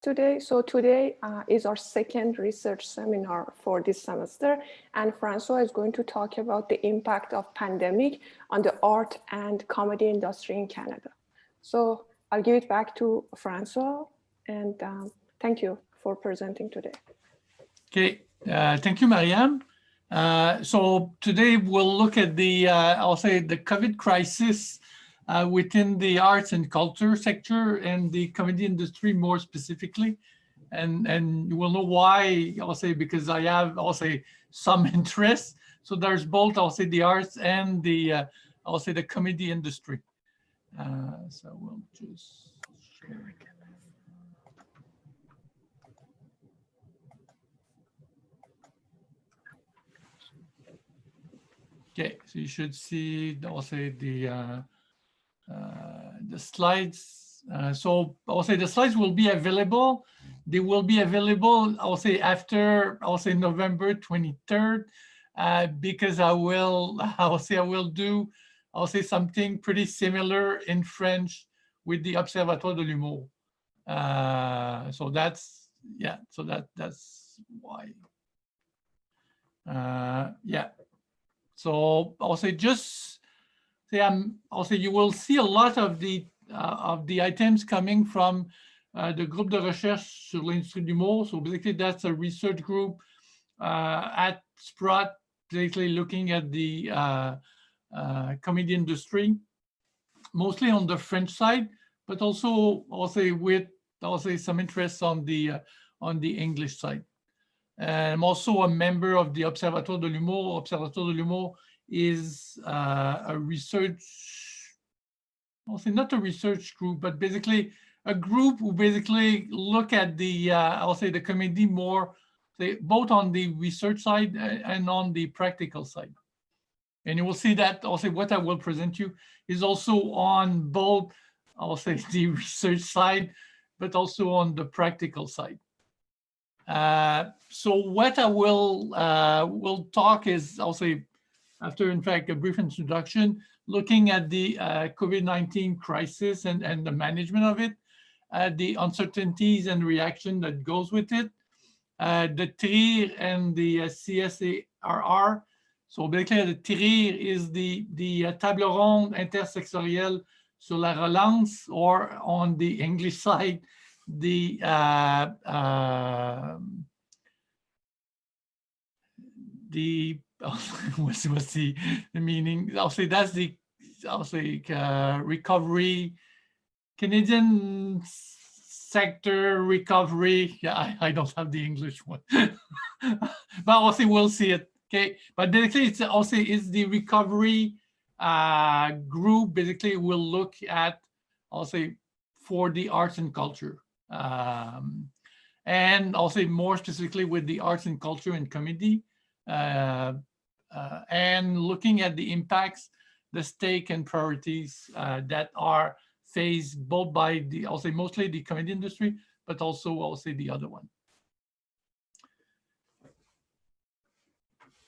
today. So today is our second research seminar for this semester, and François is going to talk about the impact of pandemic on the art and comedy industry in Canada. So I'll give it back to François, and thank you for presenting today. Okay, thank you, Marianne. So today we'll look at the, I'll say the COVID crisis within the arts and culture sector and the comedy industry more specifically. And you will know why, I'll say, because I have, I'll say, some interest. So there's both, I'll say, the arts and the, I'll say, the comedy industry. So we'll just share again. Okay, so you should see, I'll say, the slides. So I'll say the slides will be available. They will be available, I'll say, after, I'll say, November 23rd, because I will do, I'll say, something pretty similar in French with the Observatoire de l'Humour. So that's, yeah, so that's why. Yeah. So I'll say just say I'll say you will see a lot of the items coming from the Groupe de Recherche sur l'Industrie de l'Humour. So basically that's a research group at Sprott, basically looking at the comedy industry, mostly on the French side, but also I'll say some interest on the English side. And I'm also a member of the Observatoire de l'Humour. Observatoire de l'Humour is a research, I'll say not a research group, but basically a group who basically look at the, I'll say the comedy more, say, both on the research side and on the practical side. And you will see that, I'll say what I will present you is also on both, I'll say the research side, but also on the practical side. So what I will talk is, I'll say, after, in fact, a brief introduction, looking at the COVID-19 crisis and the management of it, the uncertainties and reaction that goes with it, the TRIR and the CSARR. So basically, the TRIR is the Table Ronde Intersectorielle sur la Relance, or on the English side, the what's the meaning? I'll say that's the recovery, Canadian sector recovery. Yeah, I don't have the English one, but I'll say we'll see it. Okay, but basically it's also is the recovery group. Basically, will look at, I'll say, for the arts and culture. And I'll say more specifically with the arts and culture and comedy, and looking at the impacts, the stake and priorities that are faced both by the, I'll say mostly the comedy industry, but also I'll say the other one.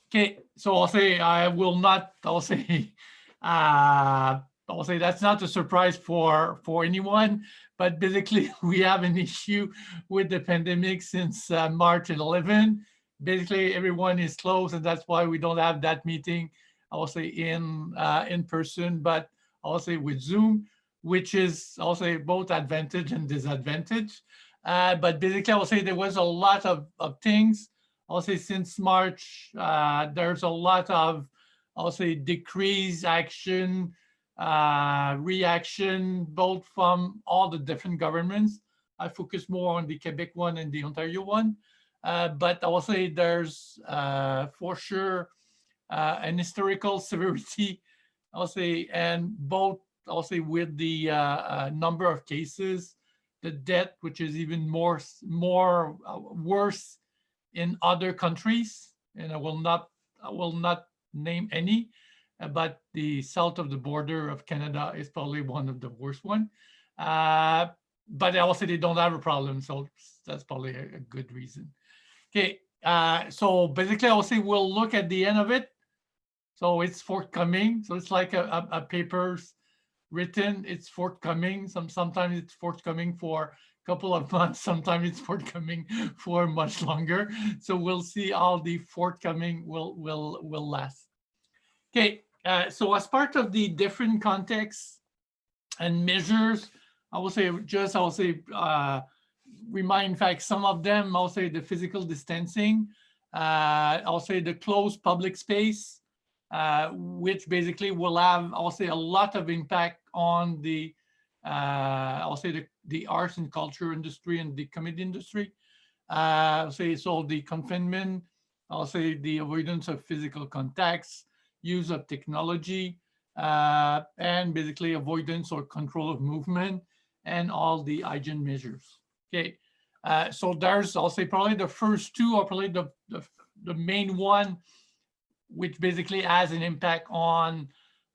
Okay, so I'll say I will not, I'll say that's not a surprise for anyone, but basically we have an issue with the pandemic since March 11. Basically everyone is closed, and that's why we don't have that meeting, I'll say in person, but I'll say with Zoom, which is, I'll say, both advantage and disadvantage. But basically I'll say there was a lot of things. I'll say since March, there's a lot of, I'll say, decreased action, reaction, both from all the different governments. I focus more on the Quebec one and the Ontario one. But I'll say there's for sure an historical severity, I'll say, and both, I'll say, with the number of cases, the death, which is even more worse in other countries, and I will not name any, but the south of the border of Canada is probably one of the worst one. But also they don't have a problem, so that's probably a good reason. Okay, so basically I'll say we'll look at the end of it. So it's forthcoming. So it's like a paper's written, it's forthcoming. Sometimes it's forthcoming for couple of months. Sometimes it's forthcoming for much longer. So we'll see how the forthcoming will last. Okay, so as part of the different contexts and measures, I will say remind, in fact, some of them, I'll say the physical distancing, I'll say the closed public space, which basically will have, I'll say, a lot of impact on the, I'll say the arts and culture industry and the comedy industry. I'll say, so the confinement, I'll say the avoidance of physical contacts, use of technology, and basically avoidance or control of movement and all the hygiene measures. Okay, so there's, I'll say, probably the first two are probably the main one, which basically has an impact on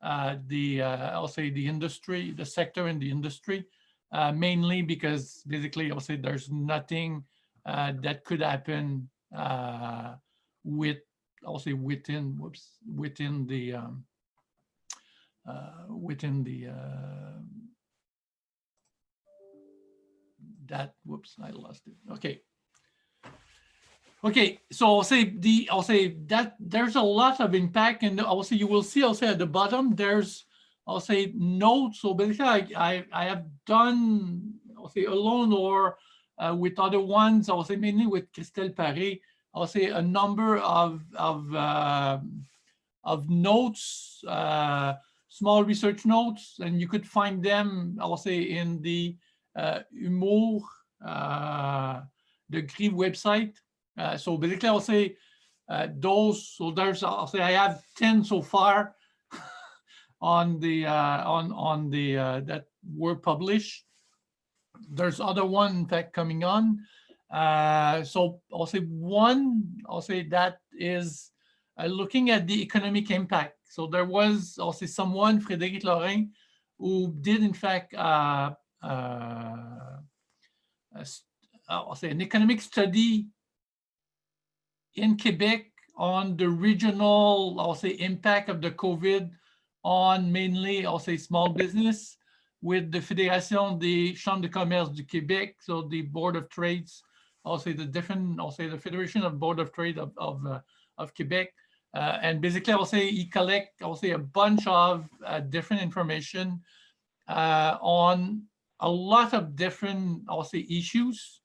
I'll say the industry, the sector in the industry, mainly because basically I'll say there's nothing that could happen with, I'll say within the I lost it. Okay, so I'll say that there's a lot of impact, and also you will see, I'll say at the bottom there's, I'll say, notes. So basically I have done, I'll say, alone or with other ones, I'll say mainly with Christelle Paré, I'll say a number of notes, small research notes, and you could find them, I'll say, in the Humour the Gris website. So basically, I'll say those. So there's, I'll say, I have 10 so far on the that were published. There's other one, in fact, coming on. So I'll say one. I'll say that is looking at the economic impact. So there was, I'll say, someone, Frédéric Lorrain, who did, in fact, I'll say an economic study in Quebec on the regional, I'll say, impact of the COVID on mainly, I'll say, small business with the Fédération des Chambres de Commerce du Québec, so the Board of Trades, I'll say the different, I'll say the Federation of Board of Trade of Quebec. And basically, I'll say he collect, I'll say, a bunch of different information on a lot of different, I'll say, issues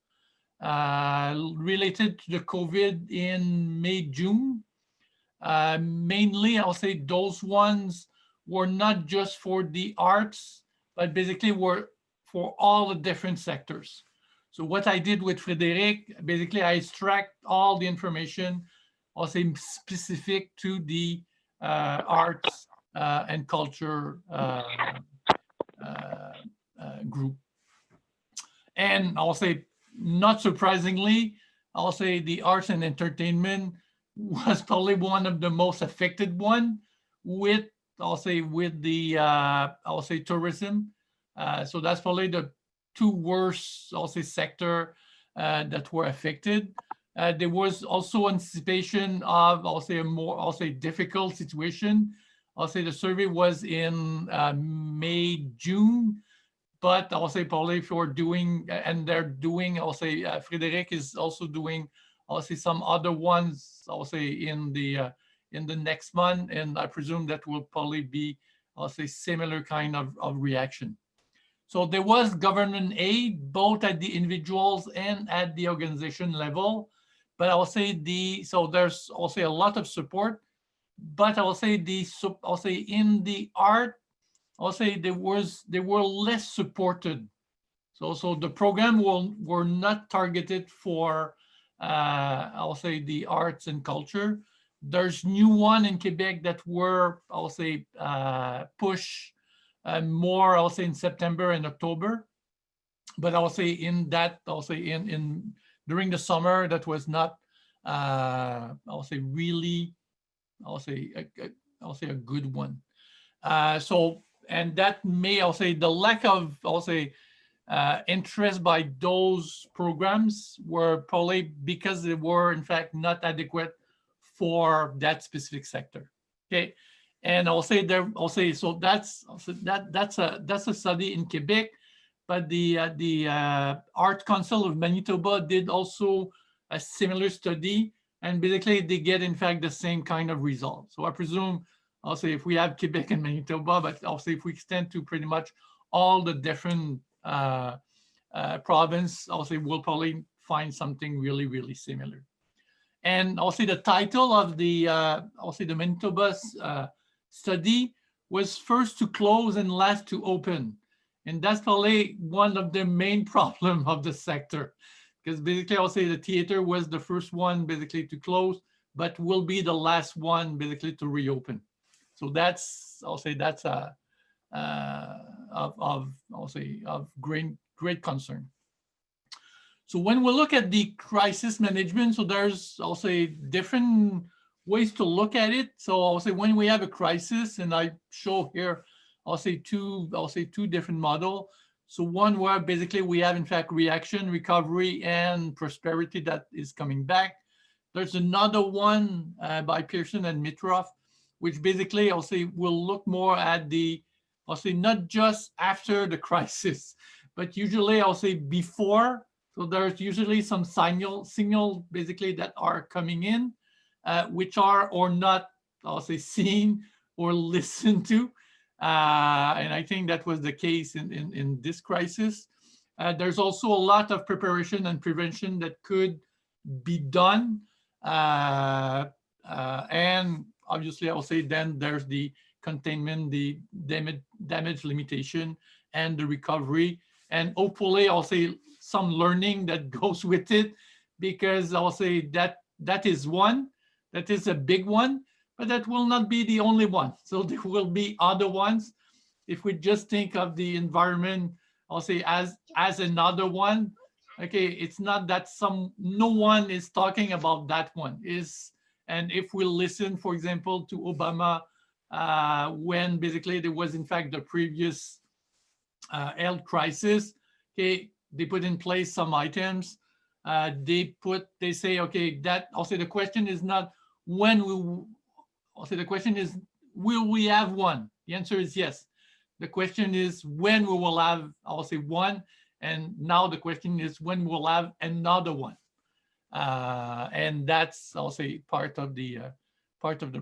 related to the COVID in May, June. Mainly, I'll say those ones were not just for the arts, but basically were for all the different sectors. So what I did with Frédéric, basically I extract all the information, I'll say specific to the arts and culture group. And I'll say, not surprisingly, I'll say the arts and entertainment was probably one of the most affected one with, I'll say, with the, I'll say, tourism. So that's probably the two worst, I'll say, sector that were affected. There was also anticipation of, I'll say, a more, I'll say, difficult situation. I'll say the survey was in May, June, but I'll say probably if you're doing, and they're doing, I'll say, Frédéric is also doing, I'll say, some other ones, I'll say, in the next month, and I presume that will probably be, I'll say, similar kind of reaction. So there was government aid, both at the individuals and at the organization level, but I'll say so there's, I'll say, a lot of support, but I'll say in the art, I'll say they were less supported. So the program were not targeted for, I'll say, the arts and culture. There's new one in Quebec that were, I'll say, push more, I'll say, in September and October. But I'll say in that, I'll say in during the summer, that was not, I'll say, really, I'll say a good one. So, and that may, I'll say, the lack of, I'll say, interest by those programs were probably because they were, in fact, not adequate for that specific sector. Okay, and I'll say there, I'll say, so that's a study in Quebec, but the Art Council of Manitoba did also a similar study, and basically they get in fact the same kind of result. So I presume, I'll say if we have Quebec and Manitoba, but I'll say if we extend to pretty much all the different province, I'll say we'll probably find something really, really similar. And I'll say the title of the I'll say the Manitoba study was First to Close and Last to Open. And that's probably one of the main problems of the sector, because basically I'll say the theater was the first one basically to close, but will be the last one basically to reopen. So that's, I'll say that's I'll say of great concern. So when we look at the crisis management, so there's, I'll say, different ways to look at it. So I'll say when we have a crisis, and I show here, I'll say two different models. So one where basically we have in fact reaction, recovery, and prosperity that is coming back. There's another one by Pearson and Mitroff, which basically I'll say will look more at the, I'll say not just after the crisis, but usually I'll say before. So there's usually some signal basically that are coming in, which are or not, I'll say, seen or listened to. And I think that was the case in this crisis. There's also a lot of preparation and prevention that could be done. And obviously, I'll say then there's the containment, the damage limitation, and the recovery. And hopefully, I'll say some learning that goes with it, because I'll say that is one, that is a big one, but that will not be the only one. So there will be other ones. If we just think of the environment, I'll say as another one, okay, it's not that no one is talking about that one. And if we listen, for example, to Obama, when basically there was in fact the previous health crisis, okay, they put in place some items. They say, okay, that I'll say the question is not when I'll say the question is, will we have one? The answer is yes. The question is when we will have, I'll say one, and now the question is when we'll have another one. And that's, I'll say, part of the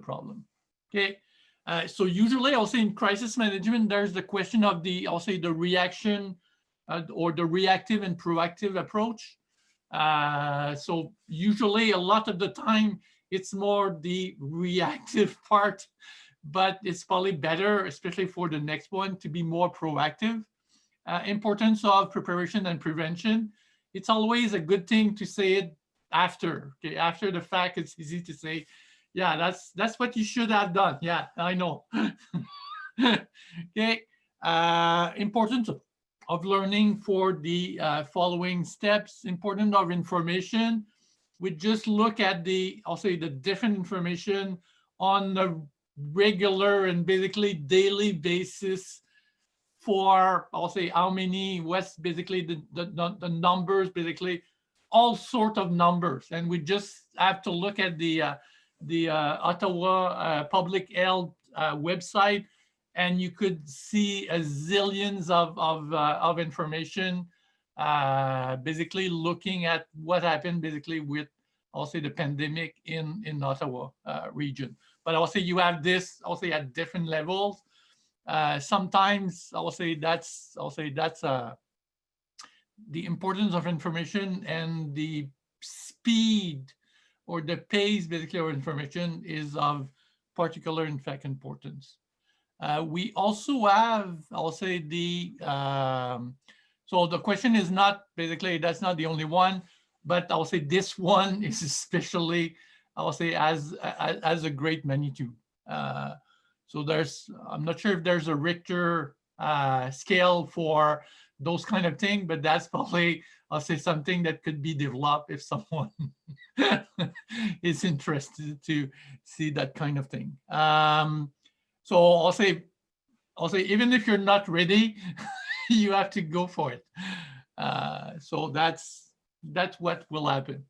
problem. Okay. So usually I'll say in crisis management, there's the question of the, I'll say the reaction or the reactive and proactive approach. So usually a lot of the time it's more the reactive part, but it's probably better, especially for the next one, to be more proactive. Importance of preparation and prevention. It's always a good thing to say it after. Okay, after the fact, it's easy to say, yeah, that's what you should have done. Yeah, I know. Okay, importance of learning for the following steps. Important of information. We just look at the, I'll say the different information on the regular and basically daily basis for, I'll say how many, what's basically the numbers, basically all sort of numbers. And we just have to look at the Ottawa Public Health website, and you could see a zillions of information, basically looking at what happened basically with, I'll say, the pandemic in Ottawa region. But I'll say you have this, I'll say at different levels. Sometimes I'll say that's the importance of information and the speed or the pace basically of information is of particular in fact importance. We also have, I'll say so the question is not basically, that's not the only one, but I'll say this one is especially, I'll say as a great magnitude. So I'm not sure if there's a Richter scale for those kind of things, but that's probably, I'll say, something that could be developed if someone is interested to see that kind of thing. So I'll say even if you're not ready, you have to go for it. So that's what will happen.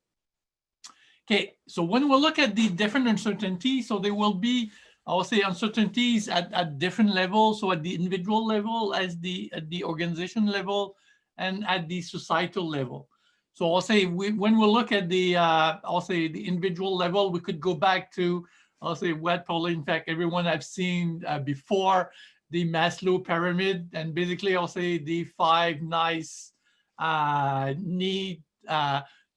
Okay, so when we look at the different uncertainties, so there will be, I will say, uncertainties at different levels. So at the individual level, at the organization level, and at the societal level. So I'll say when we look at the, I'll say the individual level, we could go back to, I'll say what probably in fact everyone have seen before, the Maslow pyramid, and basically I'll say the 5 nice need.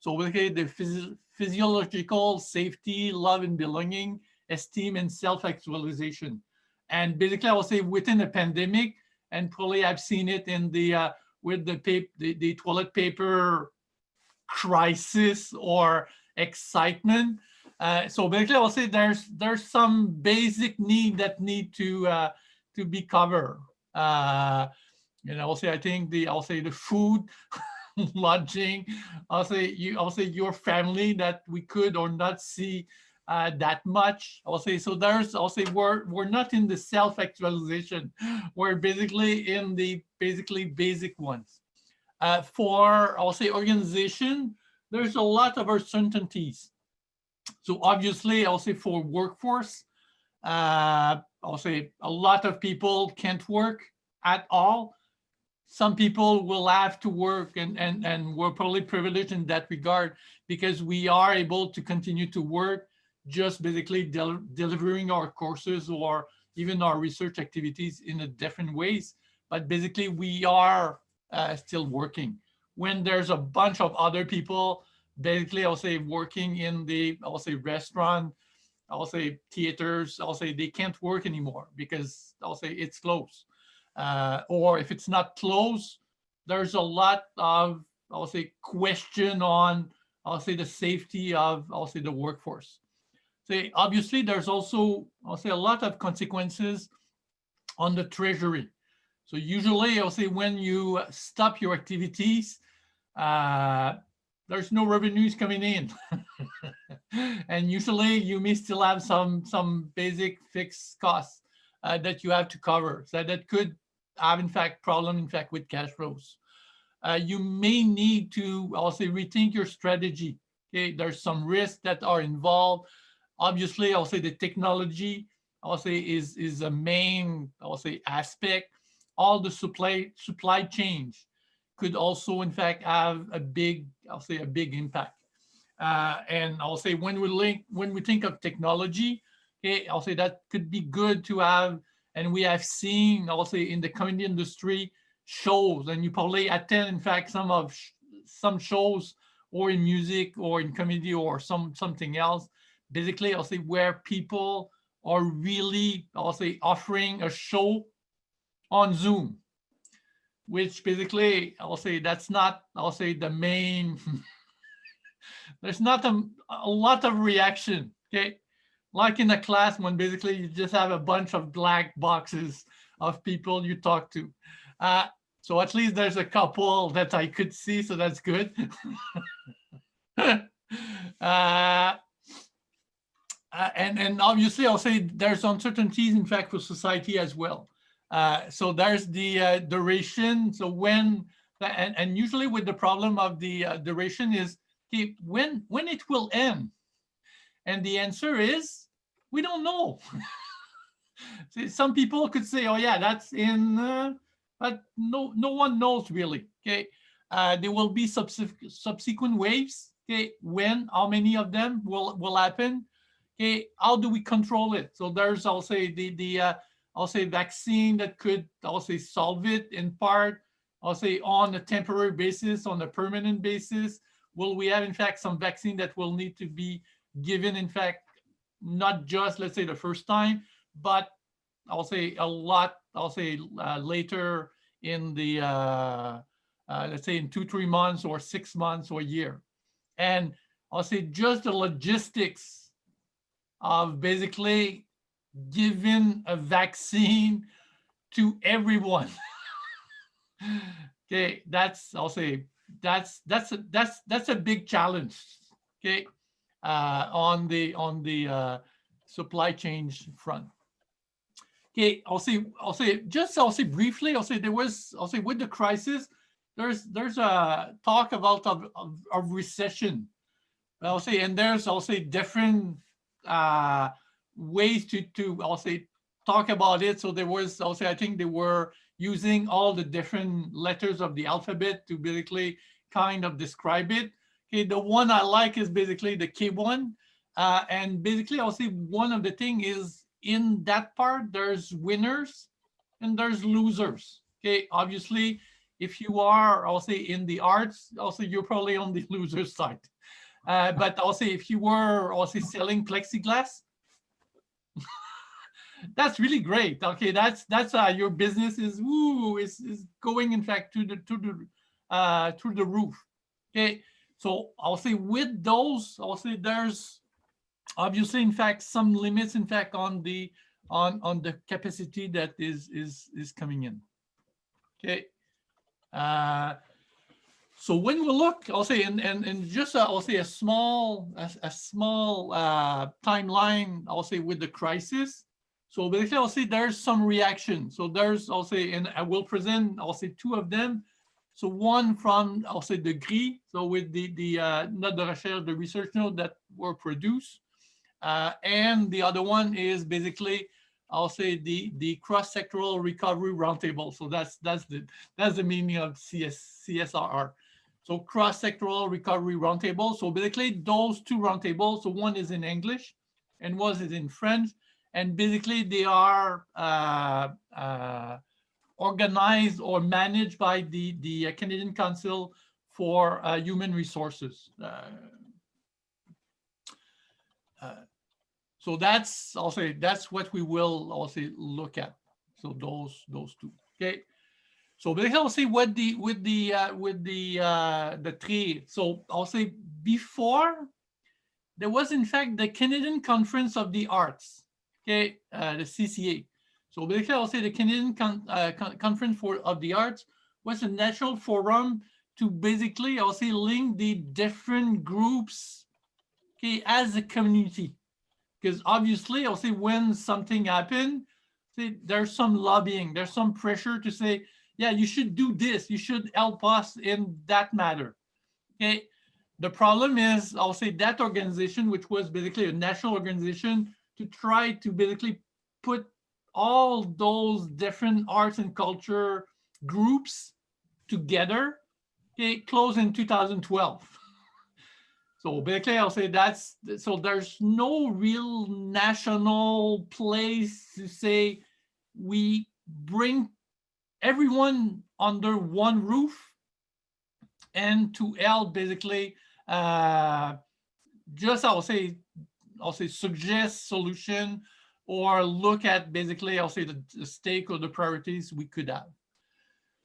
So basically the physiological, safety, love and belonging, esteem and self-actualization. And basically I will say within a pandemic, and probably I've seen it in the with the toilet paper crisis or excitement. So basically, I'll say there's some basic need that need to be covered. I'll say I think I'll say the food, lodging. I'll say your family that we could or not see that much. I'll say so. I'll say we're not in the self-actualization. We're basically in the basic ones. For, I'll say, organization, there's a lot of uncertainties. So obviously, I'll say for workforce, I'll say a lot of people can't work at all. Some people will have to work, and we're probably privileged in that regard because we are able to continue to work, just basically delivering our courses or even our research activities in a different ways. But basically, we are still working. When there's a bunch of other people, basically, I'll say working in the, I'll say restaurant, I'll say theaters, I'll say they can't work anymore because I'll say it's closed. Or if it's not closed, there's a lot of, I'll say, question on, I'll say the safety of, I'll say the workforce. So obviously, there's also, I'll say, a lot of consequences on the treasury. So usually, I'll say when you stop your activities, there's no revenues coming in. And usually you may still have some basic fixed costs that you have to cover. So that could have, in fact, problem, in fact, with cash flows. You may need to, I'll say, rethink your strategy. Okay, there's some risks that are involved. Obviously, I'll say the technology, I'll say, is a main, I'll say, aspect. All the supply chain could also, in fact, have a big, I'll say, a big impact. And I'll say when we think of technology, okay, I'll say that could be good to have, and we have seen, I'll say, in the comedy industry shows, and you probably attend, in fact, some shows, or in music, or in comedy, or something else. Basically, I'll say where people are really, I'll say, offering a show on Zoom, which basically, I'll say that's not, I'll say, the main, there's not a lot of reaction, okay? Like in a class when basically you just have a bunch of black boxes of people you talk to. So at least there's a couple that I could see, so that's good. And obviously, I'll say there's uncertainties, in fact, for society as well. So there's the duration. So when, and usually with the problem of the duration is, okay, when it will end? And the answer is, we don't know. Some people could say, oh yeah, that's in, but no one knows really, okay? There will be subsequent waves, okay? When, how many of them will happen? Okay, how do we control it? So there's, I'll say, I'll say vaccine that could, I'll say, solve it in part. I'll say on a temporary basis, on a permanent basis. Will we have, in fact, some vaccine that will need to be given, in fact, not just, let's say, the first time, but I'll say a lot, I'll say later in the, let's say in 2-3 months or 6 months or a year. And I'll say just the logistics of basically giving a vaccine to everyone. Okay, that's, I'll say, that's a big challenge. Okay, on the supply chain front. Okay, I'll say briefly, there was, with the crisis, there's a talk about of recession. I'll say, and there's, different ways to I'll say talk about it. So there was, I think there were using all the different letters of the alphabet to basically kind of describe it. Okay, the one I like is basically the K1. And basically, I'll say one of the thing is in that part, there's winners and there's losers. Okay, obviously, if you are, I'll say in the arts, also you're probably on the loser side. But I'll say if you were also selling plexiglass, that's really great. Okay, that's your business is going in fact to the roof. Okay, so I'll say with those, I'll say there's obviously in fact some limits in fact on the capacity that is coming in. Okay. So when we look, I'll say, and just I'll say a small timeline, I'll say with the crisis. So basically, I'll say there's some reaction. So there's, I'll say, and I will present, I'll say two of them. So one from, I'll say, the GRI, so with the note de recherche, the research note that were produced. And the other one is basically, I'll say, the Cross-Sectoral Recovery Roundtable. So that's the meaning of CSRR. So Cross-Sectoral Recovery Roundtable. So basically those two roundtables, so one is in English and one is in French. And basically they are organized or managed by the Canadian Council for Human Resources. So that's, I'll say, that's what we will also look at. So those two. Okay. So basically, I'll say what the three. So I'll say before there was in fact the Canadian Conference of the Arts. Okay, the CCA. So basically, I'll say the Canadian Conference of the Arts was a national forum to basically, I'll say, link the different groups, okay, as a community. Because obviously, I'll say when something happened, say there's some lobbying, there's some pressure to say, yeah, you should do this, you should help us in that matter. Okay. The problem is, I'll say that organization, which was basically a national organization, to try to basically put all those different arts and culture groups together, okay, closed in 2012. So basically, I'll say that's, so there's no real national place to say we bring everyone under one roof and to help basically just I'll say suggest solution or look at basically I'll say the stake or the priorities we could have.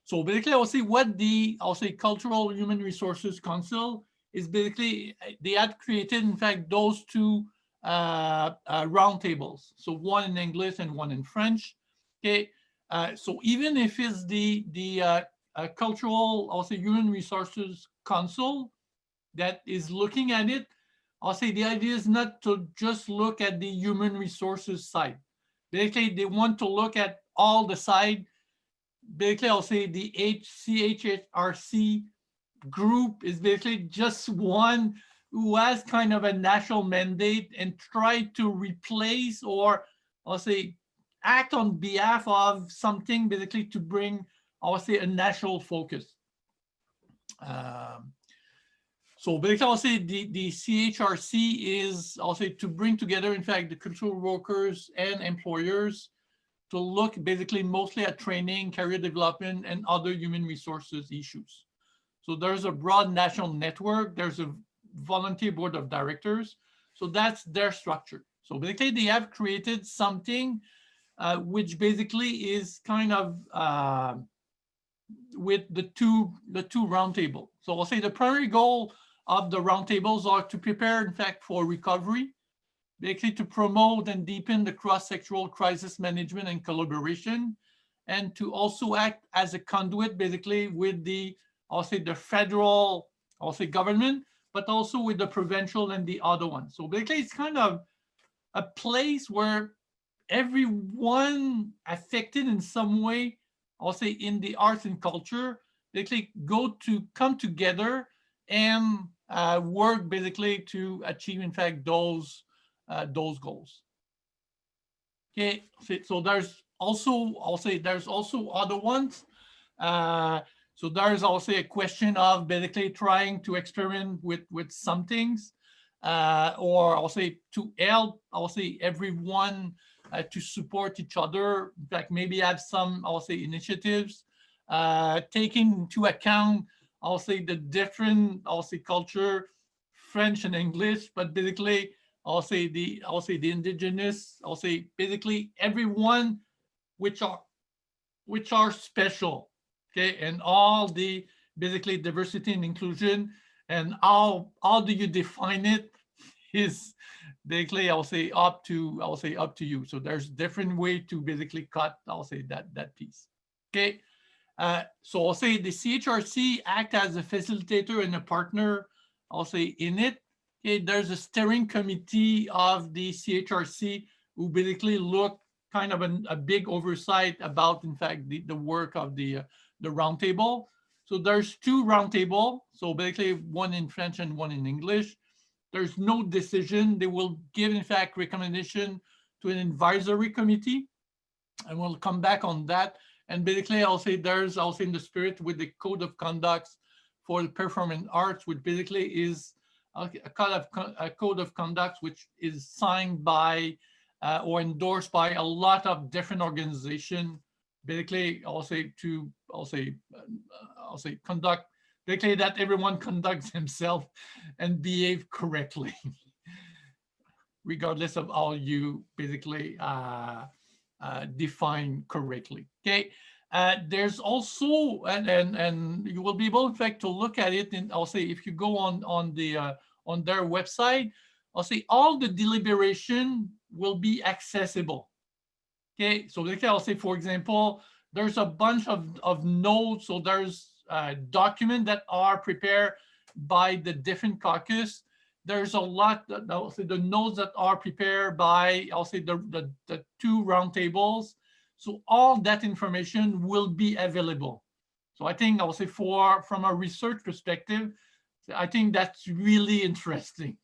So basically I'll say what the Cultural Human Resources Council is basically, they had created in fact those two roundtables. So one in English and one in French. Okay. So even if it's the Cultural, I'll say, Human Resources Council that is looking at it, I'll say the idea is not to just look at the human resources side. Basically, they want to look at all the side. Basically, I'll say the CHRC group is basically just one who has kind of a national mandate and try to replace or I'll say act on behalf of something basically to bring, I'll say, a national focus. So basically, I'll say the CHRC is, I'll say, to bring together, in fact, the cultural workers and employers to look basically mostly at training, career development, and other human resources issues. So there's a broad national network. There's a volunteer board of directors. So that's their structure. So basically, they have created something which basically is kind of with the two roundtable. So I'll say the primary goal of the roundtables are to prepare, in fact, for recovery, basically to promote and deepen the cross-sectoral crisis management and collaboration, and to also act as a conduit, basically, with the, I'll say, the federal, I'll say, government, but also with the provincial and the other ones. So basically, it's kind of a place where everyone affected in some way, I'll say, in the arts and culture, basically come together and work basically to achieve, in fact, those goals. Okay, so there's also, I'll say there's also other ones. So there's also a question of basically trying to experiment with some things, or I'll say to help, I'll say everyone to support each other, like maybe have some, I'll say initiatives, taking into account, I'll say the different, I'll say culture, French and English, but basically I'll say the indigenous, I'll say basically everyone which are special, okay, and all the basically diversity and inclusion, and how do you define it is basically I'll say up to you. So there's different way to basically cut, I'll say that piece, okay. So I'll say the CHRC act as a facilitator and a partner, I'll say in it. Okay, there's a steering committee of the CHRC who basically look kind of a big oversight about, in fact, the work of the roundtable. So there's 2 roundtable. So basically one in French and one in English. There's no decision. They will give, in fact, recommendation to an advisory committee, and we'll come back on that. And basically, I'll say there's also in the spirit with the code of conducts for the performing arts, which basically is a code of conduct which is signed by or endorsed by a lot of different organizations. Basically, I'll say conduct, basically that everyone conducts himself and behave correctly, regardless of how you basically define correctly. Okay. There's also, and you will be able, in fact, to look at it. And I'll say if you go on their website, I'll say all the deliberation will be accessible. Okay. So I'll say, for example, there's a bunch of notes. So there's documents that are prepared by the different caucus. There's a lot that I'll say the notes that are prepared by, I'll say the 2 roundtables. So all that information will be available. So I think I'll say from a research perspective, I think that's really interesting,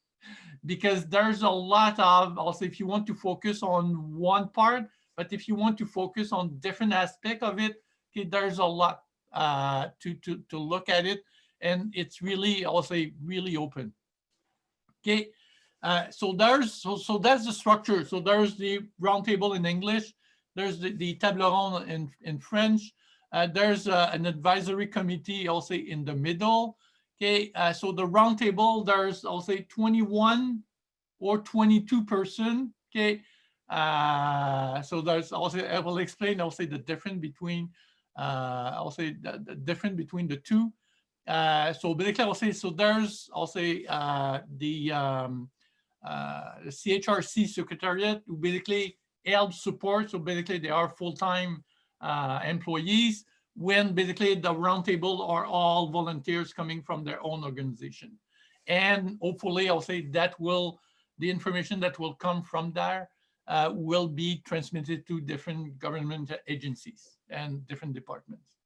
because there's a lot of, I'll say, if you want to focus on one part, but if you want to focus on different aspect of it, okay, there's a lot to look at it, and it's really, I'll say, really open. Okay, so that's the structure. So there's the roundtable in English. There's the table ronde in French. There's an advisory committee, I'll say, in the middle. Okay, so the roundtable, there's, I'll say, 21 or 22 person. Okay, so there's also, I will explain, I'll say, the difference between, I'll say the difference between the 2. So basically, I'll say, so there's, I'll say, the CHRC secretariat who basically help support. So basically, they are full-time employees, when basically the roundtable are all volunteers coming from their own organization. And hopefully, I'll say that the information that will come from there will be transmitted to different government agencies and different departments.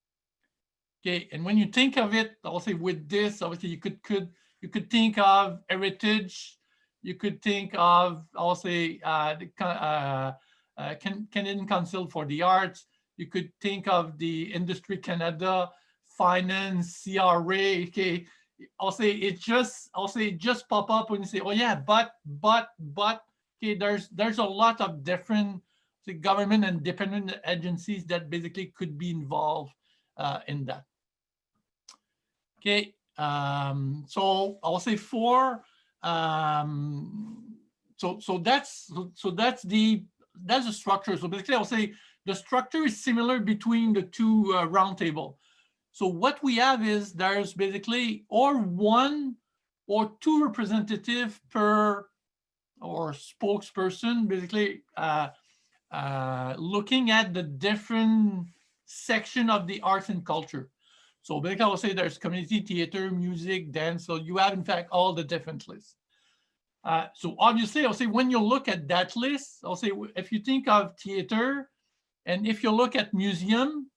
Okay, and when you think of it, I'll say with this, obviously you could think of heritage, you could think of, I'll say, the Canadian Council for the Arts, you could think of the Industry Canada, Finance, CRA. Okay, I'll say it just pop up when you say, oh yeah, but okay, there's a lot of different government and independent agencies that basically could be involved in that. Okay, so I'll say 4. So that's the structure. So basically, I'll say the structure is similar between the 2 roundtable. So what we have is there's basically or 1 or 2 representative per or spokesperson, basically looking at the different section of the arts and culture. So basically, I will say there's community theater, music, dance. So you have, in fact, all the different lists. So obviously, I'll say when you look at that list, I'll say if you think of theater, and if you look at museum,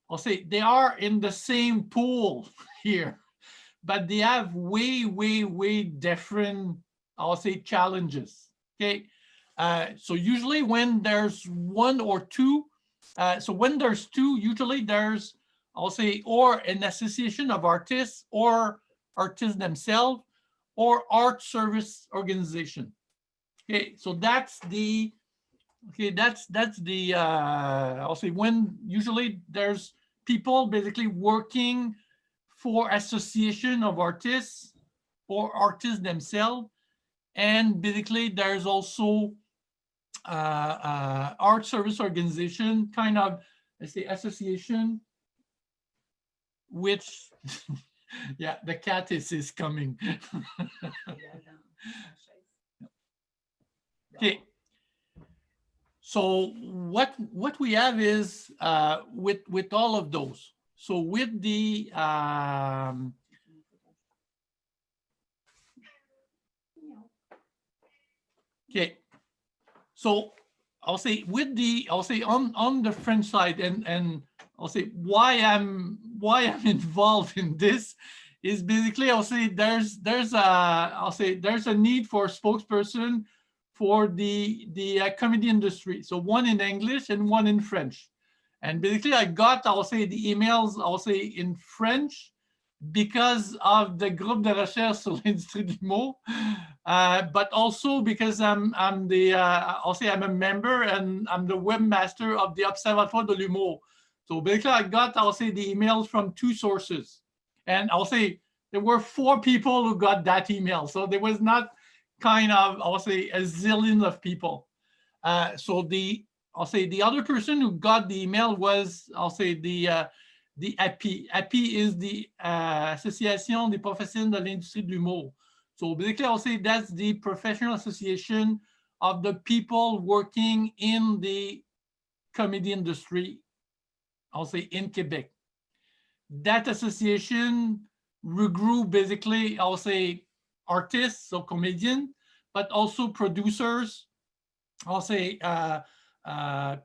I'll say they are in the same pool here, but they have way different, I'll say, challenges. Okay, So usually when there's one or two, so when there's two, usually there's, I'll say, or an association of artists or artists themselves or art service organization. Okay, so that's the, I'll say when usually there's people basically working for association of artists or artists themselves. And basically there's also art service organization, kind of, let's say, association, which, yeah, the cat is coming. Okay. So what we have is with all of those. So with the okay, so I'll say with the, I'll say on the French side, and I'll say why I'm involved in this is basically, I'll say there's a need for a spokesperson for the comedy industry. So one in English and one in French. And basically I got, I'll say, the emails, I'll say, in French because of the groupe de recherche sur l'industrie de l'humour, but also because I'm a member and I'm the webmaster of the Observatoire de l'humour. So basically I got, I'll say, the emails from two sources. And I'll say there were 4 people who got that email. So there was not kind of, I'll say, a zillion of people. So the other person who got the email was, I'll say, the API. API is the Association des Professionnels de l'Industrie de l'Humour. So basically, I'll say that's the professional association of the people working in the comedy industry, I'll say, in Quebec. That association regroup basically, I'll say, artists, so comedians, but also producers, I'll say,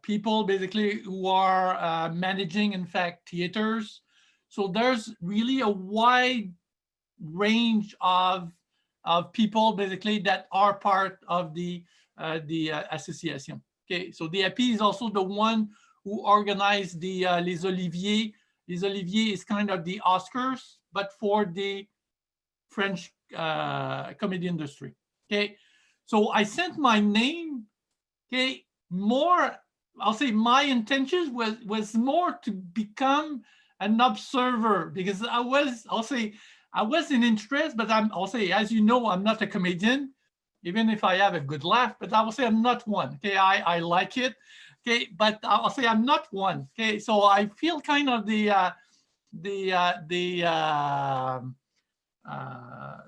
people basically who are managing, in fact, theaters. So there's really a wide range of people basically that are part of the association. Okay, so the AP is also the one who organized the Les Oliviers. Les Oliviers is kind of the Oscars, but for the French comedy industry. Okay, so I sent my name. Okay, more, I'll say my intentions was more to become an observer, because I was in interest, but I'll say, as you know, I'm not a comedian, even if I have a good laugh, but I will say I'm not one. Okay, I like it. Okay, but I'll say I'm not one. Okay, so I feel kind of the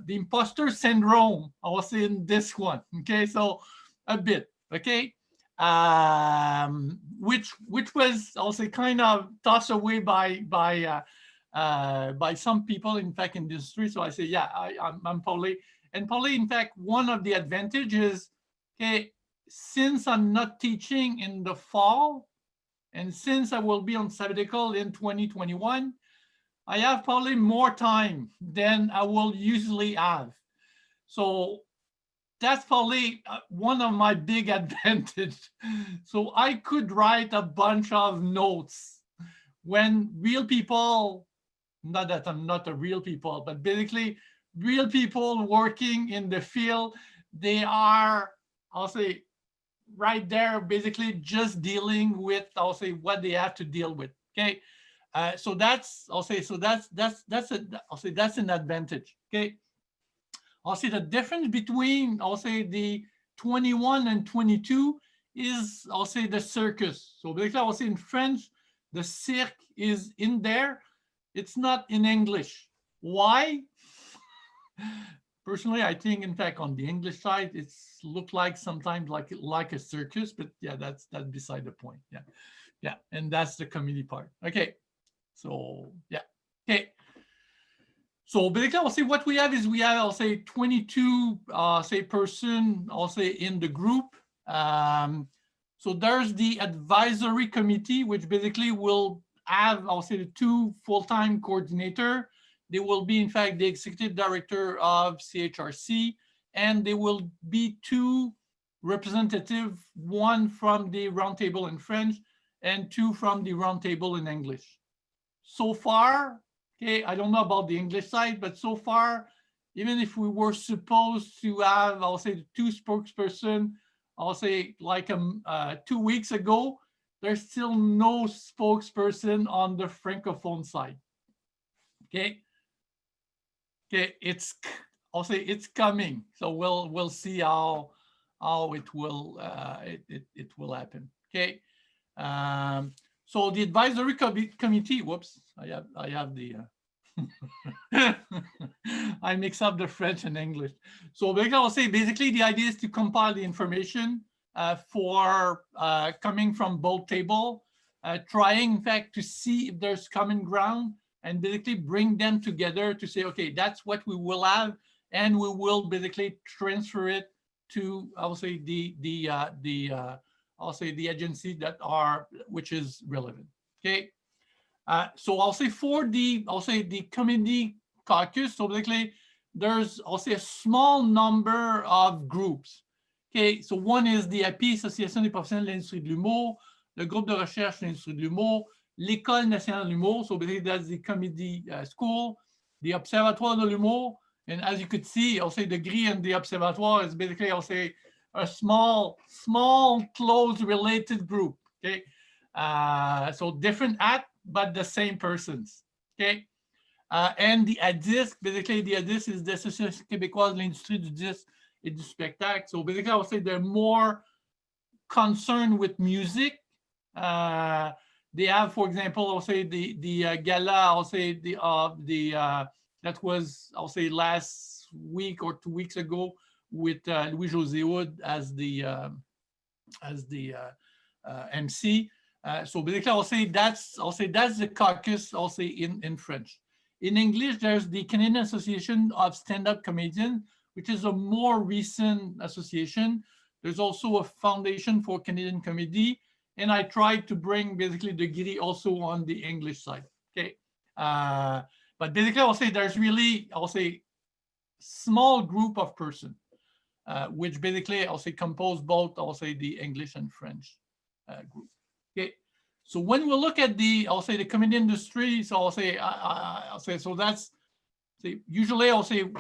imposter syndrome, I was in this one. Okay, so a bit. Okay, which was also kind of tossed away by some people, in fact, in the industry. So I say, yeah, I'm probably, in fact, one of the advantages, okay, since I'm not teaching in the fall, and since I will be on sabbatical in 2021, I have probably more time than I will usually have. So that's probably one of my big advantages. So I could write a bunch of notes when real people, not that I'm not a real people, but basically real people working in the field, they are, I'll say, right there, basically just dealing with, I'll say, what they have to deal with. Okay, so that's, I'll say, so that's an advantage. Okay, I'll say the difference between, I'll say, the 21 and 22 is, I'll say, the circus. So basically, I'll say in French, the cirque is in there. It's not in English. Why? Personally, I think, in fact, on the English side, it's looked like sometimes like a circus, but yeah, that's beside the point. Yeah, and that's the comedy part. Okay, so yeah, okay. So basically, I'll say what we have is I'll say 22 say person, I'll say in the group. So there's the advisory committee, which basically will have, I'll say, the 2 full-time coordinator. They will be, in fact, the executive director of CHRC, and there will be 2 representative, one from the Roundtable in French and 2 from the Roundtable in English. So far, okay, I don't know about the English side, but so far, even if we were supposed to have, I'll say, 2 spokesperson, I'll say like 2 weeks ago, there's still no spokesperson on the Francophone side. Okay, I'll say it's coming. So we'll see how it will it will happen. Okay. So the advisory committee. Whoops, I have the. I mix up the French and English. So I'll say basically the idea is to compile the information for coming from both table, trying in fact to see if there's common ground and basically bring them together to say, okay, that's what we will have, and we will basically transfer it to, I'll say I'll say the agency that are, which is relevant. Okay. So I'll say for the, the committee caucus, so basically there's, I'll say a small number of groups. Okay, so one is the API, Association des professionnels de l'industrie de l'humour, le groupe de recherche de l'industrie de l'humour, l'École nationale de l'humour, so basically that's the committee school, the Observatoire de l'humour, and as you could see, I'll say the GRI and the Observatoire is basically, I'll say, a small, close related group, okay? So different but the same persons, okay? And the ADISC, basically the ADISC is the Association québécoise de l'industrie du disque et du spectacle. So basically I would say they're more concerned with music. They have, for example, I'll say the gala, I'll say that was, I'll say last week or 2 weeks ago with Louis-José Hood as the MC. So basically, I'll say that's the caucus, I'll say in French. In English, there's the Canadian Association of Stand-Up Comedians, which is a more recent association. There's also a Foundation for Canadian Comedy, and I tried to bring basically the GRI also on the English side. Okay, but basically, I'll say there's really, I'll say, small group of person, which basically I'll say compose both, I'll say the English and French group. Okay, so when we look at the, I'll say the comedy industry, so I'll say so that's, usually I'll say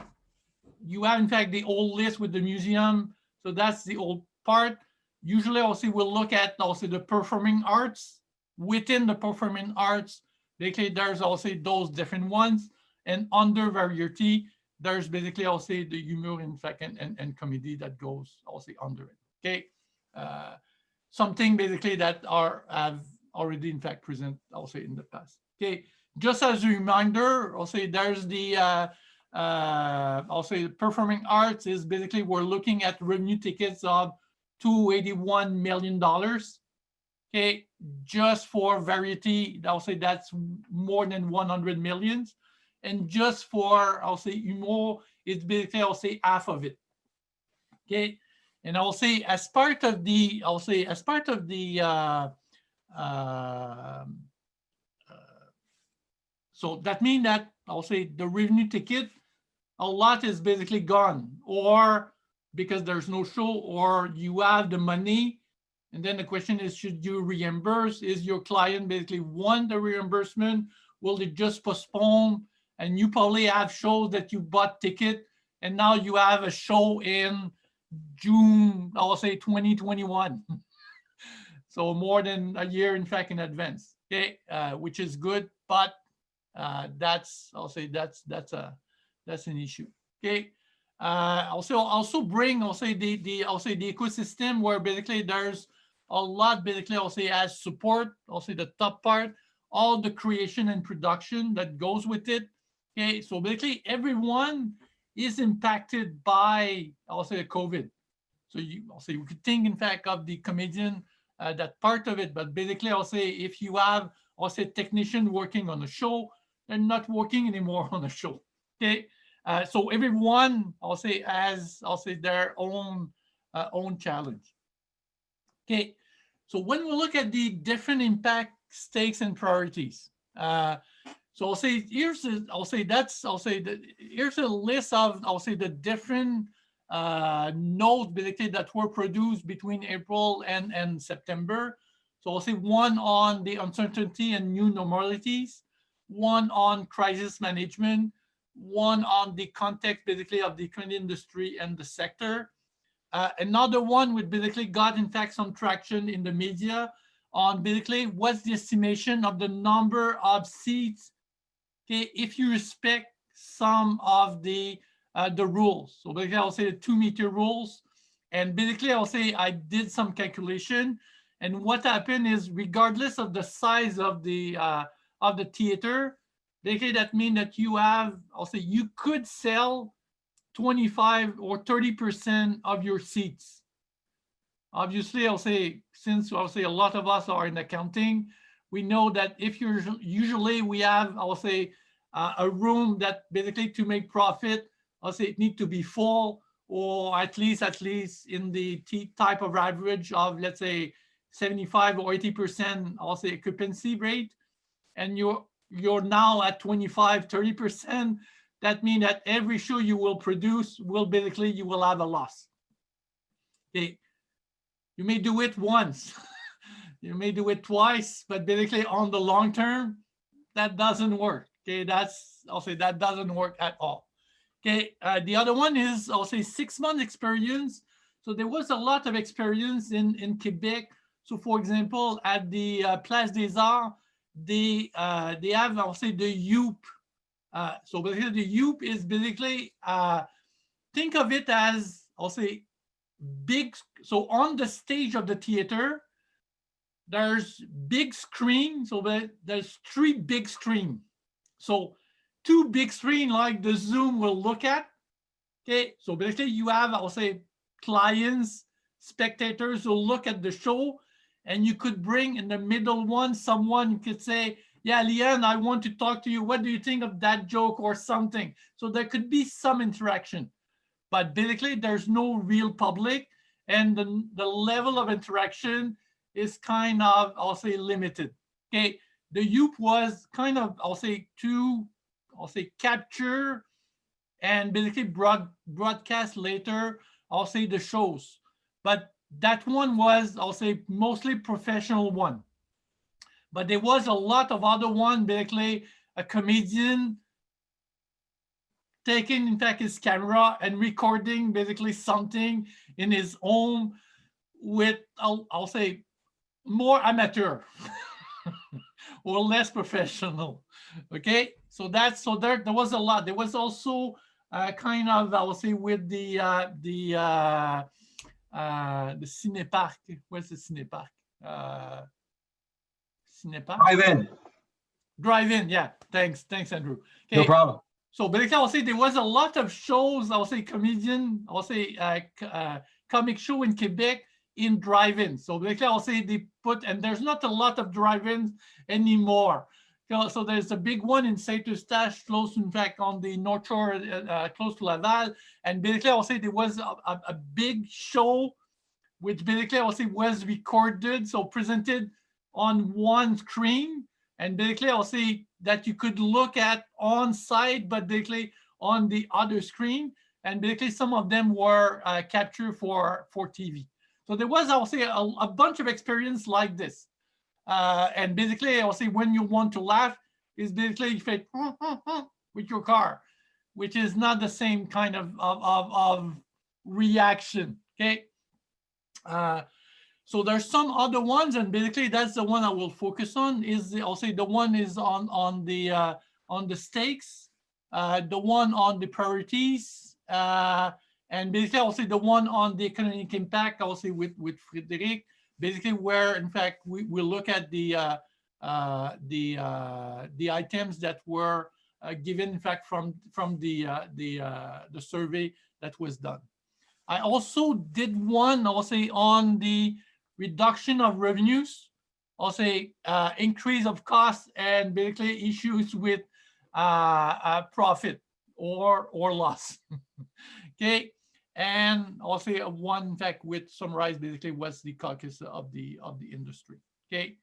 you have in fact the old list with the museum, so that's the old part. Usually I'll say we'll look at, I'll say, the performing arts. Within the performing arts, basically there's, I'll say, those different ones, and under variety there's basically, I'll say, the humor in fact and comedy that goes, I'll say, under it. Okay, something basically that have already in fact present, I'll say, in the past. Okay, just as a reminder, I'll say there's the I'll say the performing arts is basically we're looking at revenue tickets of $281 million. Okay, just for variety, I'll say that's more than 100 millions. And just for, I'll say, humor, it's basically, I'll say, half of it. Okay, and I'll say as part of the, I'll say as part of the, so that means that I'll say the revenue ticket, a lot is basically gone, or because there's no show, or you have the money, and then the question is, should you reimburse? Is your client basically want the reimbursement? Will they just postpone? And you probably have shows that you bought ticket, and now you have a show in June, I'll say 2021. So more than a year, in fact, in advance. Okay, which is good, but that's, I'll say, that's an issue. Okay, also bring, I'll say the ecosystem where basically there's a lot, basically I'll say as support, I'll say the top part, all the creation and production that goes with it. Okay, so basically everyone is impacted by, I'll say, COVID. So I'll say we could think in fact of the comedian, that part of it, but basically I'll say if you have, I'll say, technician working on a show, they're not working anymore on a show. Okay, so everyone, I'll say, has, I'll say, their own challenge. Okay, so when we look at the different impact stakes and priorities, so I'll say here's a list of, I'll say, the different notes basically that were produced between April and September. So I'll say one on the uncertainty and new normalities, one on crisis management, one on the context basically of the current industry and the sector. Another one which basically got in fact some traction in the media on basically what's the estimation of the number of seats, okay, if you respect some of the rules. So basically I'll say the 2-meter rules. And basically I'll say I did some calculation, and what happened is regardless of the size of the theater, basically that means that you have, I'll say you could sell 25 or 30% of your seats. Obviously, I'll say, since I'll say a lot of us are in accounting, we know that if you're usually we have, I'll say, a room that basically to make profit, I'll say it needs to be full, or at least in the type of average of, let's say, 75 or 80%, I'll say occupancy rate, and you're now at 25, 30%. That means that every show you will produce will basically, you will have a loss. Okay, you may do it once, you may do it twice, but basically on the long term, that doesn't work. Okay, I'll say that doesn't work at all. Okay, the other one is, I'll say 6-month experience. So there was a lot of experience in Quebec. So for example, at the Place des Arts, they have, I'll say, the Youp. So basically the Youp is basically, think of it as, I'll say, big. So on the stage of the theater, there's big screen. So there's 3 big screen. So 2 big screen like the Zoom will look at. Okay, so basically you have, I'll say, clients, spectators who look at the show, and you could bring in the middle one someone you could say, yeah, Leanne, I want to talk to you. What do you think of that joke or something? So there could be some interaction, but basically there's no real public, and the level of interaction is kind of, I'll say, limited. Okay, the Youp was kind of, I'll say, to, I'll say, capture and basically broadcast later, I'll say, the shows. But that one was, I'll say, mostly professional one. But there was a lot of other one, basically a comedian taking, in fact, his camera and recording basically something in his home with, I'll say, more amateur or less professional. Okay, so that's, so there was a lot. There was also kind of, I will say, with the Cinépark. Where's the Cinépark? Cinépark? Drive-in, yeah. Thanks, Andrew. Okay. No problem. So basically, I'll say there was a lot of shows, I'll say comedian, I'll say comic show in Quebec in drive-in. So basically, I'll say they put, and there's not a lot of drive-ins anymore. So there's a big one in Saint-Eustache, close, in fact, on the North Shore, close to Laval. And basically, I'll say there was a big show, which basically, I'll say, was recorded, so presented on one screen. And basically, I'll say that you could look at on site, but basically on the other screen. And basically, some of them were captured for TV. So there was, I'll say, a bunch of experience like this. And basically, I'll say, when you want to laugh, is basically you say with your car, which is not the same kind of reaction. Okay. So there's some other ones, and basically that's the one I will focus on. Is I'll say the one is on the stakes, the one on the priorities, and basically I'll say the one on the economic impact. I'll say with Frédéric, basically where in fact we look at the items that were given in fact from the survey that was done. I also did one, I'll say, on the reduction of revenues, I'll say increase of costs, and basically issues with profit or loss. Okay, and I'll say one, in fact, with summarize basically what's the caucus of the industry. Okay,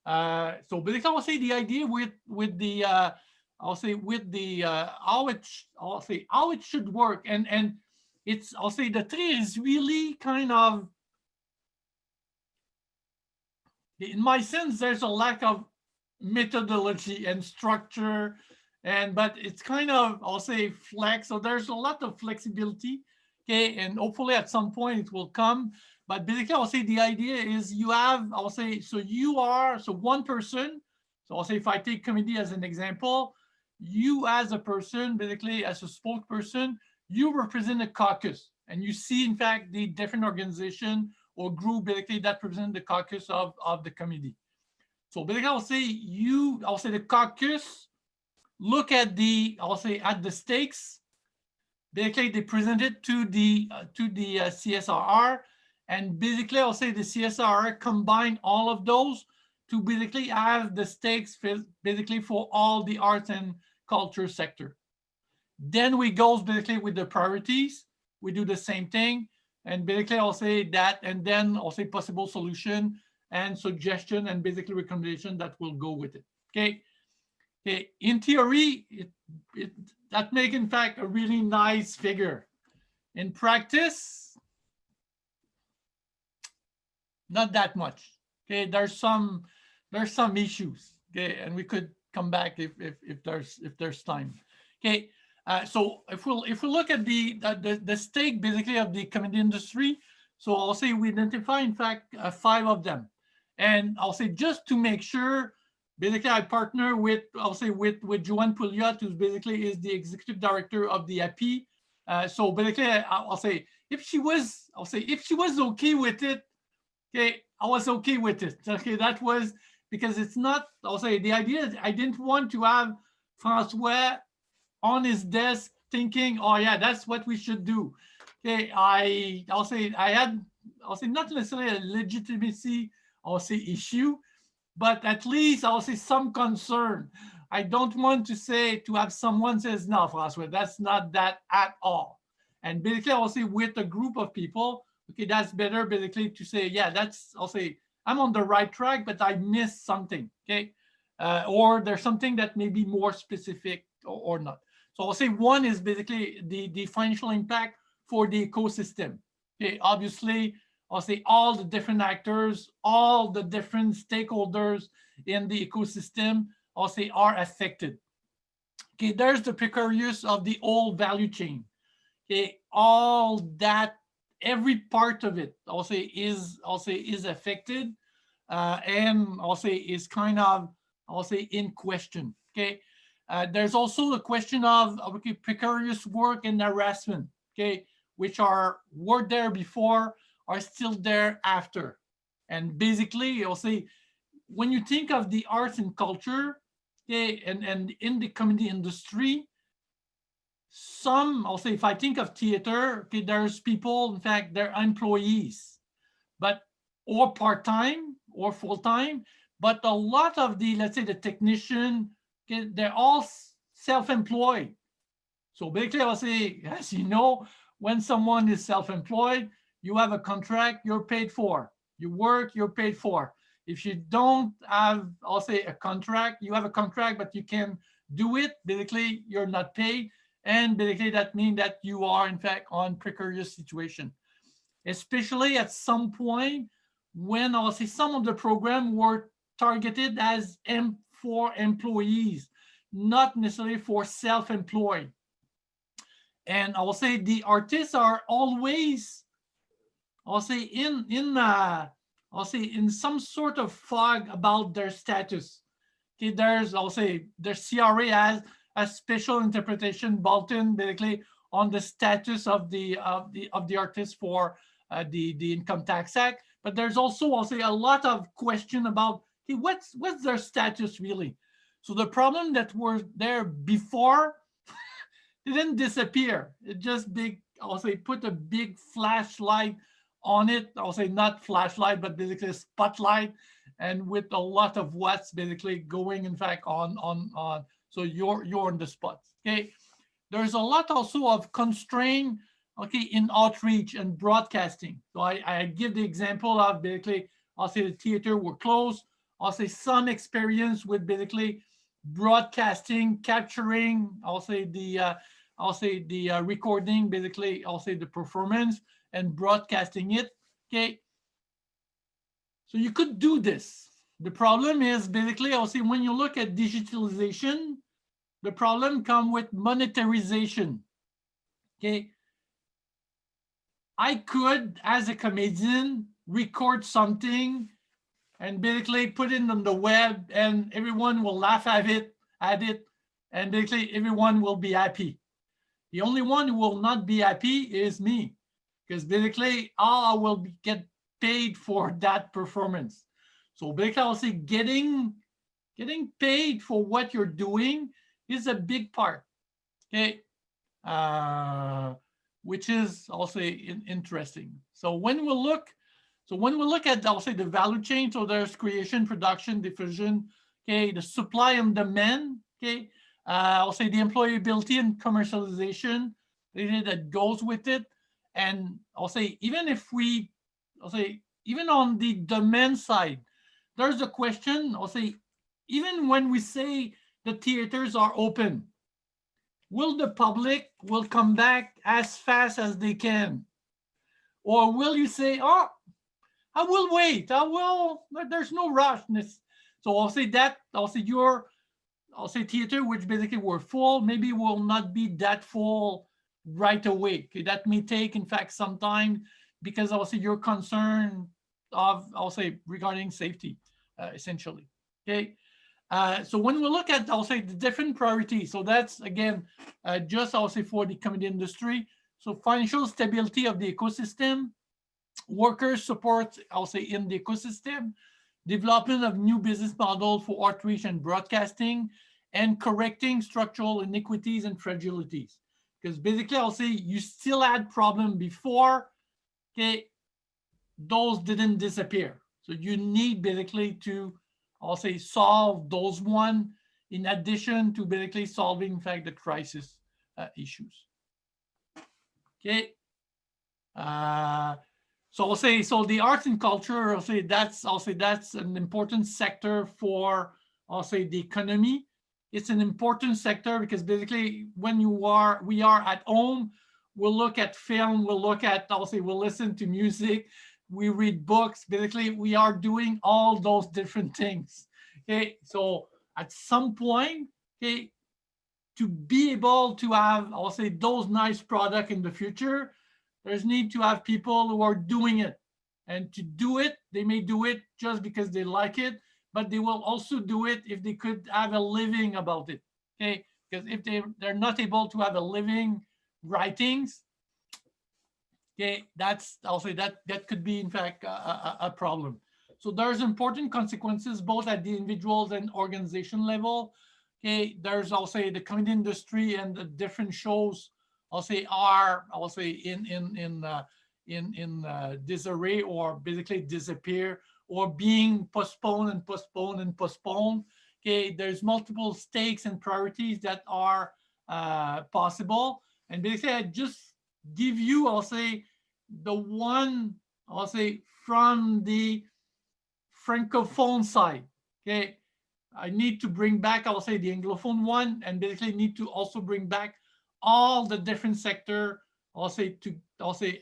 so basically I'll say the idea with the I'll say with the how it should work, and I'll say the three is really kind of, in my sense, there's a lack of methodology and structure, but it's kind of, I'll say, flex. So there's a lot of flexibility, okay, and hopefully at some point it will come. But basically, I'll say the idea is you have, I'll say, so one person. So I'll say if I take committee as an example, you as a person, basically as a spokesperson, you represent a caucus, and you see, in fact, the different organization or group basically that represent the caucus of the committee. So basically, I'll say the caucus look at at the stakes. Basically, they present it to the CSRR, and basically, I'll say the CSRR combine all of those to basically have the stakes basically for all the arts and culture sector. Then we go basically with the priorities. We do the same thing, and basically I'll say that, and then I'll say possible solution and suggestion and basically recommendation that will go with it. Okay. Okay. In theory, that make in fact a really nice figure. In practice, not that much. Okay. There's some issues. Okay, and we could come back if there's time. Okay. So if we look at the stake basically of the comedy industry, so I'll say we identify in fact 5 of them, and I'll say just to make sure, basically I partner with Joanne Pouliot, who basically is the executive director of the API. So basically I'll say if she was okay with it, okay, I was okay with it. Okay, that was because it's not. I'll say the idea is I didn't want to have François on his desk thinking, oh yeah, that's what we should do. Okay, I'll say not necessarily a legitimacy, I'll say issue, but at least I'll say some concern. I don't want to have someone says, no, François, that's not that at all. And basically I'll say with a group of people, okay, that's better basically to say, yeah, I'll say I'm on the right track, but I missed something, okay? Or there's something that may be more specific or not. So I'll say one is basically the financial impact for the ecosystem. Okay, obviously, I'll say all the different actors, all the different stakeholders in the ecosystem, I'll say are affected. Okay, there's the precarious of the whole value chain. Okay, all that, every part of it, I'll say is affected, and I'll say is kind of, I'll say in question. Okay. There's also the question of okay, precarious work and harassment, okay, which were there before, are still there after. And basically, I'll say, when you think of the arts and culture, okay, and in the comedy industry, I'll say, if I think of theater, okay, there's people, in fact, they're employees, but or part-time or full-time, but a lot of let's say the technician, okay, they're all self-employed. So basically I'll say, as you know, when someone is self-employed, you have a contract, you're paid for. You work, you're paid for. If you don't have, I'll say, a contract, you have a contract, but you can do it, basically you're not paid. And basically that means that you are in fact on precarious situation. Especially at some point when I'll say some of the program were targeted as for employees, not necessarily for self-employed. And I will say the artists are always, I'll say in some sort of fog about their status. Okay, I'll say their CRA has a special interpretation bulletin basically on the status of the artist for the Income Tax Act. But there's also, I'll say, a lot of question about okay, what's their status really? So the problem that were there before didn't disappear. It just I'll say, put a big flashlight on it. I'll say not flashlight, but basically a spotlight, and with a lot of what's basically going, in fact, on. So you're on the spot. Okay. There's a lot also of constraint, okay, in outreach and broadcasting. So I give the example of basically, I'll say the theater were closed. I'll say some experience with basically broadcasting, capturing, I'll say the I'll say the recording, basically, I'll say the performance and broadcasting it. Okay. So you could do this. The problem is basically, I'll say when you look at digitalization, the problem comes with monetarization. Okay. I could, as a comedian, record something and basically put it on the web and everyone will laugh at it, and basically everyone will be happy. The only one who will not be happy is me, because basically all I will get paid for that performance. So basically I'll say getting paid for what you're doing is a big part, okay? Which is also interesting. So when we look at, I'll say, the value chain, so there's creation, production, diffusion, okay, the supply and demand, okay, I'll say the employability and commercialization that goes with it. And I'll say, even on the demand side, there's a question, I'll say, even when we say the theaters are open, will the public will come back as fast as they can? Or will you say, oh, I will wait, there's no rush. So I'll say theater, which basically were full, maybe will not be that full right away. Okay, that may take, in fact, some time, because I'll say you're concerned of, I'll say, regarding safety, essentially. Okay. So when we look at, I'll say, the different priorities, so that's, again, just, I'll say, for the comedy industry. So financial stability of the ecosystem, workers support, I'll say, in the ecosystem, development of new business models for outreach and broadcasting, and correcting structural iniquities and fragilities. Because basically, I'll say, you still had problem before, okay, those didn't disappear. So you need basically to, I'll say, solve those one, in addition to basically solving, in fact, the crisis issues. Okay. So I'll say, so the arts and culture, I'll say that's an important sector for, I'll say, the economy. It's an important sector because basically when we are at home, we'll look at film, we'll listen to music, we read books. Basically, we are doing all those different things. Okay, so at some point, okay, to be able to have, I'll say, those nice products in the future, there's need to have people who are doing it. And to do it, they may do it just because they like it, but they will also do it if they could have a living about it. Okay, because if they're not able to have a living writings, okay, that's, I'll say, that could be, in fact, a problem. So there's important consequences both at the individuals and organization level. Okay, there's, I'll say, the comedy industry and the different shows, I'll say, in disarray, or basically disappear, or being postponed and postponed and postponed. Okay, there's multiple stakes and priorities that are possible. And basically, I just give you, I'll say, the one, I'll say, from the Francophone side. Okay, I need to bring back, I'll say, the Anglophone one, and basically need to also bring back all the different sector, I'll say,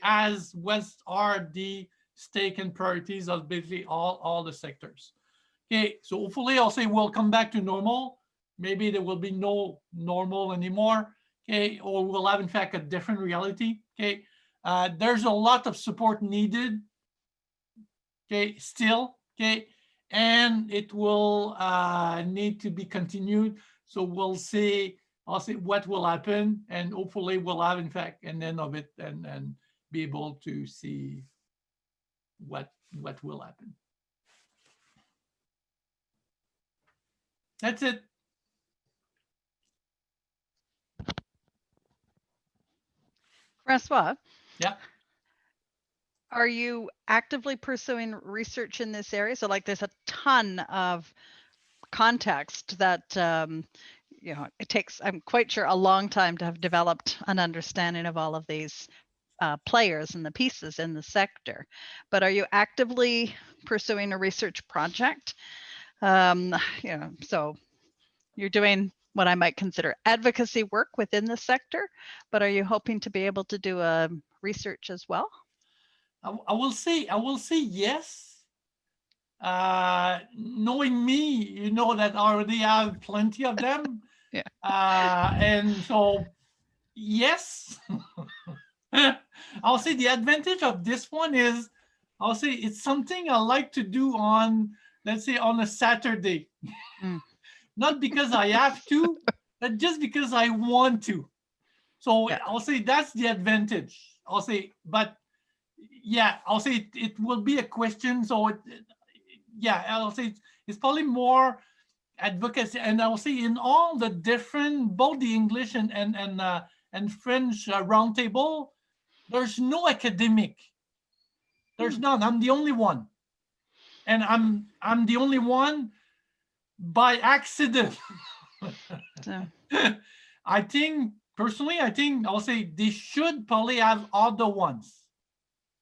as what are the stake and priorities of basically all the sectors. Okay, so hopefully, I'll say, we'll come back to normal. Maybe there will be no normal anymore. Okay, or we'll have, in fact, a different reality. Okay, there's a lot of support needed. Okay, still. Okay, and it will need to be continued. So we'll see, I'll say, what will happen, and hopefully we'll have, in fact, an end of it, and be able to see what will happen. That's it. François? Yeah. Are you actively pursuing research in this area? So, like, there's a ton of context that, it takes, I'm quite sure, a long time to have developed an understanding of all of these players and the pieces in the sector. But are you actively pursuing a research project? So you're doing what I might consider advocacy work within the sector, but are you hoping to be able to do a research as well? I will say yes. Knowing me, you know that I already have plenty of them. Yeah. And so, yes. I'll say the advantage of this one is, I'll say it's something I like to do on, let's say, on a Saturday. Mm. Not because I have to, but just because I want to. So Yeah. I'll say that's the advantage. I'll say, but yeah, I'll say it will be a question. So yeah, I'll say it's probably more advocacy, and I'll say in all the different, both the English and French roundtable, there's no academic. There's none. I'm the only one, and I'm the only one by accident. So, I think personally, I'll say they should probably have other ones,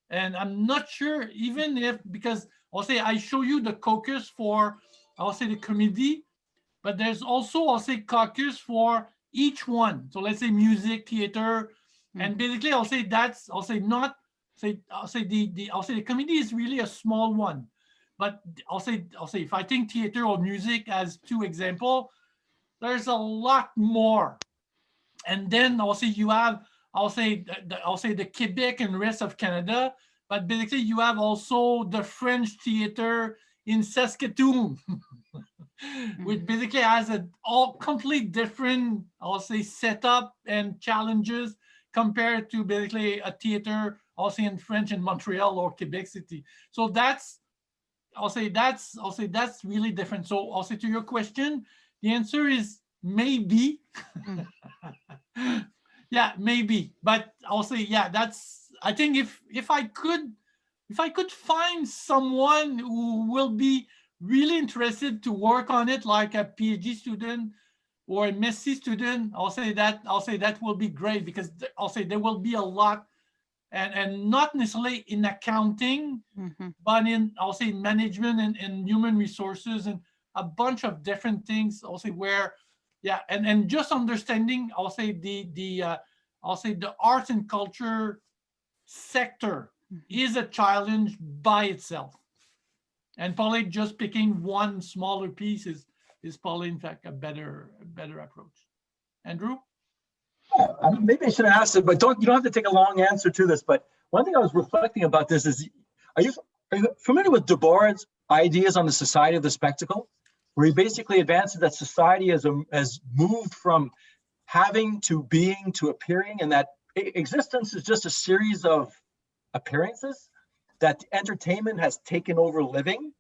and I'm not sure even if, because I'll say I show you the caucus for, I'll say the committee, but there's also, I'll say, caucus for each one. So let's say music, theater, and basically I'll say that's, I'll say not say, I'll say the committee is really a small one, but I'll say if I think theater or music as two example, there's a lot more. And then I'll say you have, I'll say the Québec and rest of Canada, but basically you have also the French theater in Saskatoon, which basically has a all complete different, I'll say, setup and challenges compared to basically a theater, I'll say, in French in Montreal or Quebec City. So that's, I'll say that's really different. So I'll say to your question, the answer is maybe. Yeah, maybe. But I'll say, yeah, that's, I think if I could find someone who will be really interested to work on it, like a PhD student or a MSc student, I'll say that will be great, because I'll say there will be a lot, and not necessarily in accounting, but in, I'll say, management and human resources and a bunch of different things. I'll say where, yeah, and just understanding, I'll say the arts and culture sector is a challenge by itself, and probably just picking one smaller piece is probably in fact a better approach. Andrew? Maybe I should have asked it, but you don't have to take a long answer to this. But one thing I was reflecting about this is, are you familiar with Brouard's ideas on the society of the spectacle, where he basically advances that society has moved from having to being to appearing, and that existence is just a series of appearances, that entertainment has taken over living,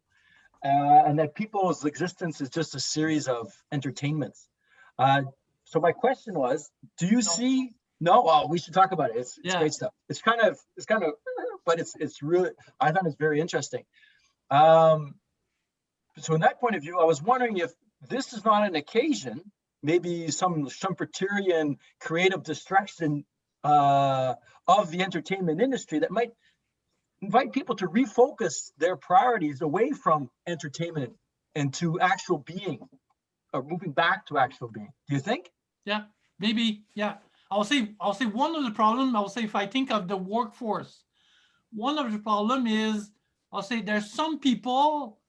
and that people's existence is just a series of entertainments. So my question was, do you see? No, well, we should talk about it. It's great stuff. It's kind of, but it's really, I thought it's very interesting. So in that point of view, I was wondering if this is not an occasion, maybe some Schumpeterian creative destruction of the entertainment industry that might invite people to refocus their priorities away from entertainment and to actual being, or moving back to actual being. Do you think? Yeah, maybe. Yeah, I'll say one of the problems, I'll say, if I think of the workforce, one of the problem is, I'll say there's some people,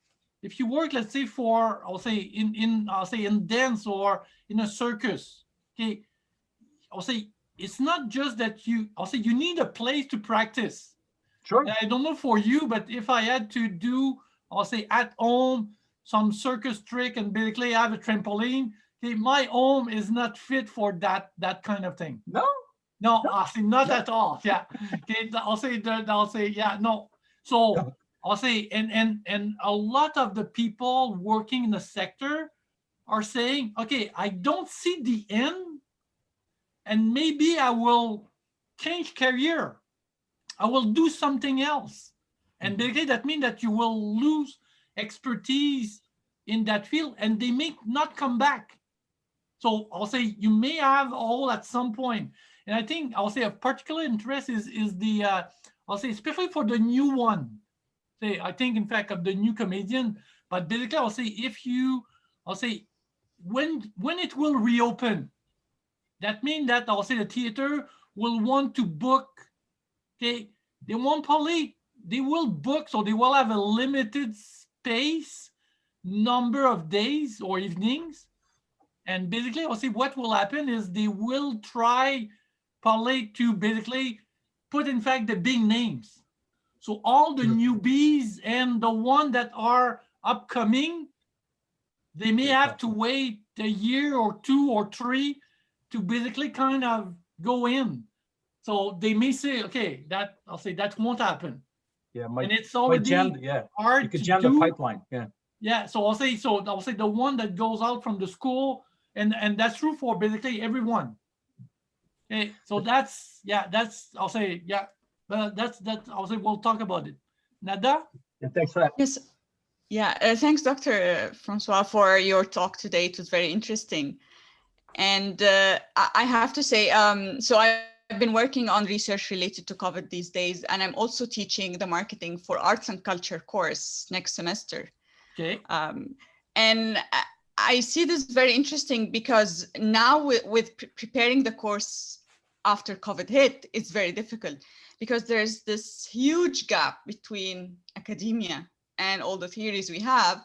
if you work, let's say for, I'll say in dance or in a circus, okay, I'll say it's not just that you need a place to practice. Sure. And I don't know for you, but if I had to do, I'll say at home, some circus trick and basically have a trampoline, okay, my home is not fit for that kind of thing. No, I'll say not at all. Yeah. Okay, I'll say, yeah, no. So I'll say, and a lot of the people working in the sector are saying, okay, I don't see the end, and maybe I will change career. I will do something else. And basically that means that you will lose expertise in that field, and they may not come back. So I'll say you may have all at some point. And I think I'll say of particular interest is the, I'll say especially for the new one. Say, I think in fact of the new comedian, but basically I'll say if you, I'll say when it will reopen, that means that I'll say the theater will want to book. Okay, they will book, so they will have a limited space, number of days or evenings, and basically I'll say what will happen is they will try probably to basically put in fact the big names. So all the newbies and the one that are upcoming, they may have to wait a year or 2 or 3 to basically kind of go in. So they may say, okay, that I'll say that won't happen. Yeah, and it's already hard you could to jam do. the pipeline. Yeah. Yeah, so I'll say the one that goes out from the school, and that's true for basically everyone. Okay, so that's I'll say I'll say we'll talk about it. Nada? Yeah, thanks for that. Yes. Yeah, thanks, Dr. Francois, for your talk today. It was very interesting. And I have to say, so I've been working on research related to COVID these days, and I'm also teaching the marketing for arts and culture course next semester. Okay. And I see this very interesting because now with preparing the course after COVID hit, it's very difficult because there's this huge gap between academia and all the theories we have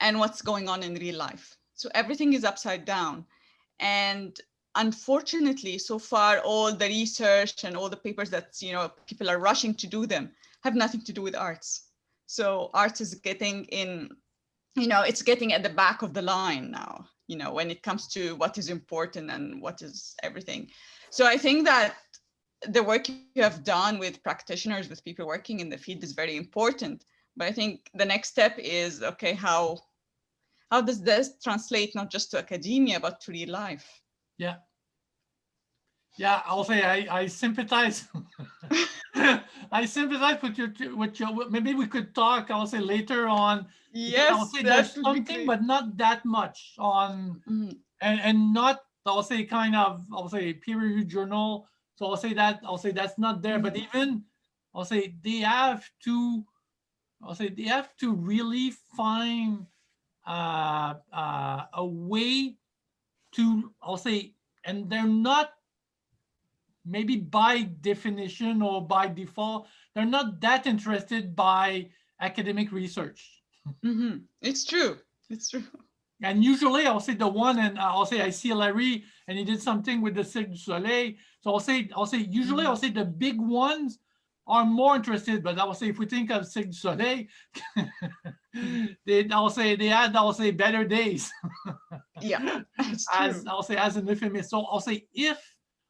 and what's going on in real life. So everything is upside down. And unfortunately, so far, all the research and all the papers that people are rushing to do them have nothing to do with arts. So arts is getting in, it's getting at the back of the line now, when it comes to what is important and what is everything. So I think that the work you have done with practitioners, with people working in the field is very important. But I think the next step is, okay, how does this translate not just to academia, but to real life? Yeah. Yeah, I'll say I sympathize. I sympathize with your, maybe we could talk, I'll say later on. Yes, I'll say there's something, but not that much on, and not, I'll say kind of, I'll say peer-reviewed journal. So I'll say that's not there, but even, I'll say they have to really find a way to, I'll say, and they're not, maybe by definition or by default, they're not that interested by academic research. It's true. It's true. And usually I'll say the one, and I'll say I see Larry, and he did something with the Cirque du Soleil. So I'll say usually I'll say the big ones are more interested, but I will say if we think of Cirque du Soleil, I'll say they had better days. Yeah, as I'll say as an euphemism. So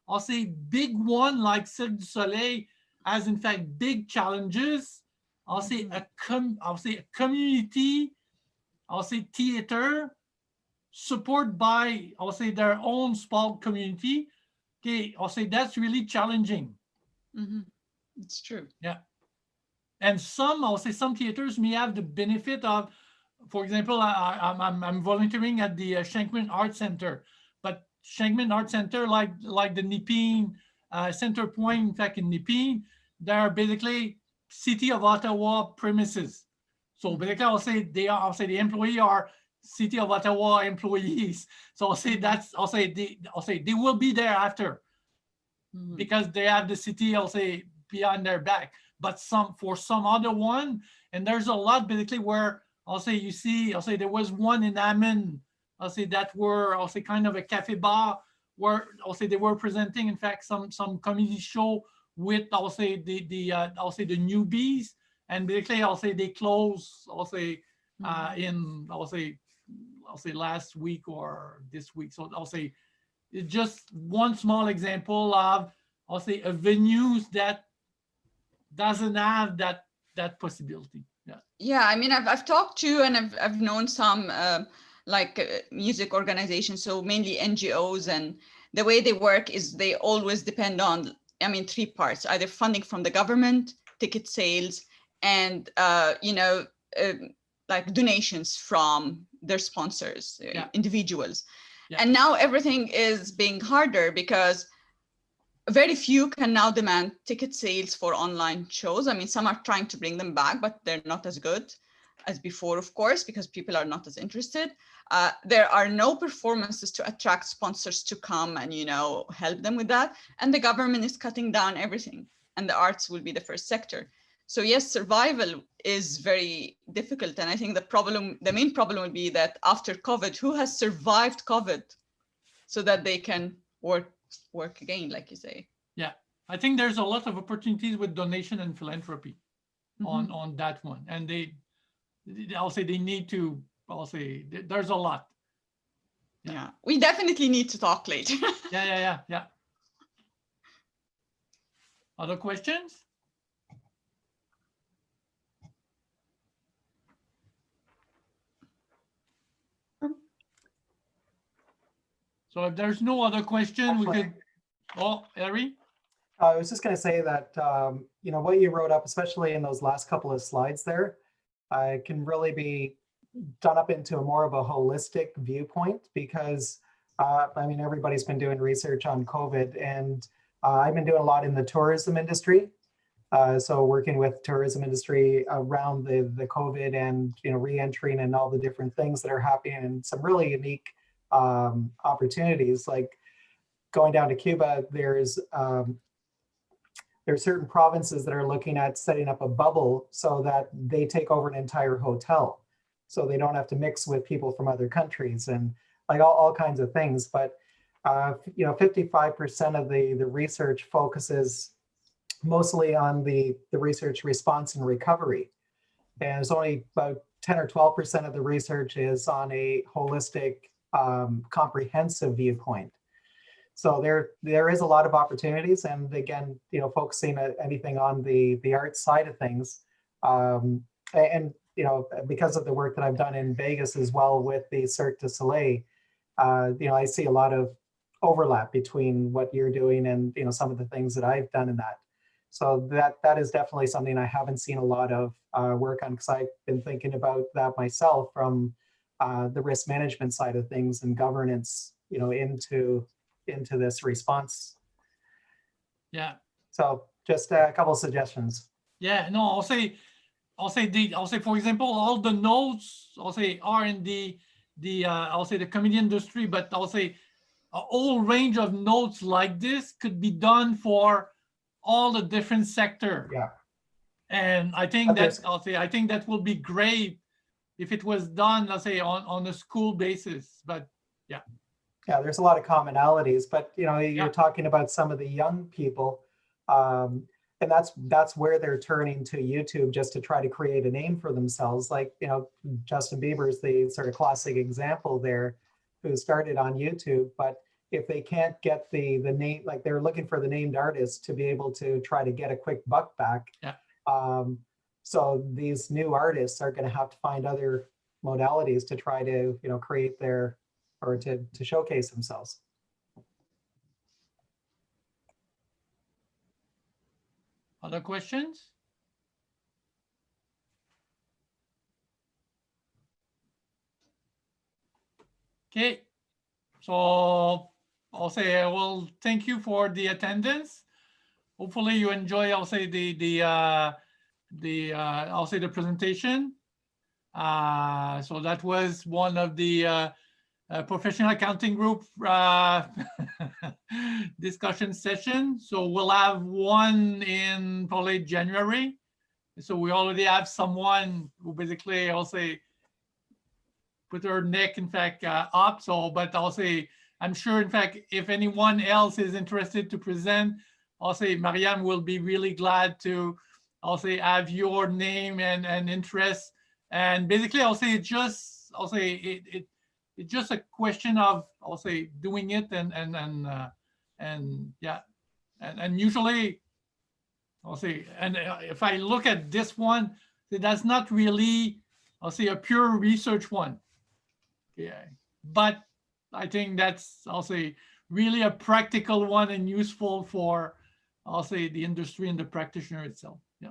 I'll say big one like Cirque du Soleil has in fact big challenges. I'll say a community, I'll say theater supported by, I'll say their own small community. Okay, I'll say that's really challenging. It's true. Yeah. And I'll say some theaters may have the benefit of, for example, I'm volunteering at the Shankman Art Center, but Shankman Art Center, like the Nepean Center Point, in fact, in Nepean, there are basically City of Ottawa premises. So basically, I'll say the employee are City of Ottawa employees. So I'll say they will be there after, because they have the city, I'll say, behind their back. But for some other one, and there's a lot basically where I'll say there was one in Hammond, I'll say that were, I'll say kind of a cafe bar where I'll say they were presenting in fact some comedy show with I'll say the newbies, and basically I'll say they close in I'll say last week or this week. So I'll say it's just one small example of I'll say a venues that doesn't have that possibility. Yeah, I mean, I've talked to and I've known some music organizations, so mainly NGOs, and the way they work is they always depend on, I mean, 3 parts: either funding from the government, ticket sales, and like donations from their sponsors, individuals. Yeah. And now everything is being harder because very few can now demand ticket sales for online shows. I mean, some are trying to bring them back, but they're not as good as before, of course, because people are not as interested. There are no performances to attract sponsors to come and, you know, help them with that. And the government is cutting down everything, and the arts will be the first sector. So yes, survival is very difficult. And I think the main problem will be that after COVID, who has survived COVID so that they can work again, like you say. Yeah, I think there's a lot of opportunities with donation and philanthropy on that one. And I'll say they need to, there's a lot. Yeah, we definitely need to talk later. Yeah. Other questions? So if there's no other question, we could, Harry? I was just going to say that, you know, what you wrote up, especially in those last couple of slides there, can really be done up into more of a holistic viewpoint because, I mean, everybody's been doing research on COVID, and I've been doing a lot in the tourism industry. So working with tourism industry around the COVID and, you know, re-entering and all the different things that are happening, and some really unique opportunities, like going down to Cuba, there's certain provinces that are looking at setting up a bubble so that they take over an entire hotel, so they don't have to mix with people from other countries, and like all kinds of things. But you know, 55% of the research focuses mostly on the research response and recovery, and it's only about 10 or 12% of the research is on a holistic, comprehensive viewpoint. So there is a lot of opportunities, and again, you know, focusing anything on the art side of things, and you know, because of the work that I've done in Vegas as well with the Cirque du Soleil, you know, I see a lot of overlap between what you're doing and, you know, some of the things that I've done in that. So that is definitely something I haven't seen a lot of work on, because I've been thinking about that myself from the risk management side of things and governance, you know, into this response. Yeah. So just a couple of suggestions. Yeah, no, I'll say, for example, all the notes, are in the comedy industry, but I'll say a whole range of notes like this could be done for all the different sector. Yeah. And I think I think that will be great if it was done, let's say, on a school basis, but yeah. Yeah, there's a lot of commonalities, but you know, you're talking about some of the young people, and that's where they're turning to YouTube just to try to create a name for themselves. Like, you know, Justin Bieber's the sort of classic example there, who started on YouTube, but if they can't get the name, like they're looking for the named artist to be able to try to get a quick buck back. Yeah. So these new artists are going to have to find other modalities to try to, you know, create their, or to showcase themselves. Other questions? Okay, so I'll say, well, thank you for the attendance. Hopefully you enjoy, I'll say the presentation. So that was one of the professional accounting group discussion session. So we'll have one in probably January. So we already have someone who basically, I'll say, put her neck, in fact, up. So, but I'll say, I'm sure, in fact, if anyone else is interested to present, I'll say Mariam will be really glad to, I'll say, have your name and interest. And basically, I'll say it's just a question of, I'll say, doing it and yeah, and usually, I'll say, and if I look at this one, that's not really, I'll say, a pure research one. Yeah, but I think that's, I'll say, really a practical one and useful for, I'll say, the industry and the practitioner itself. Yeah.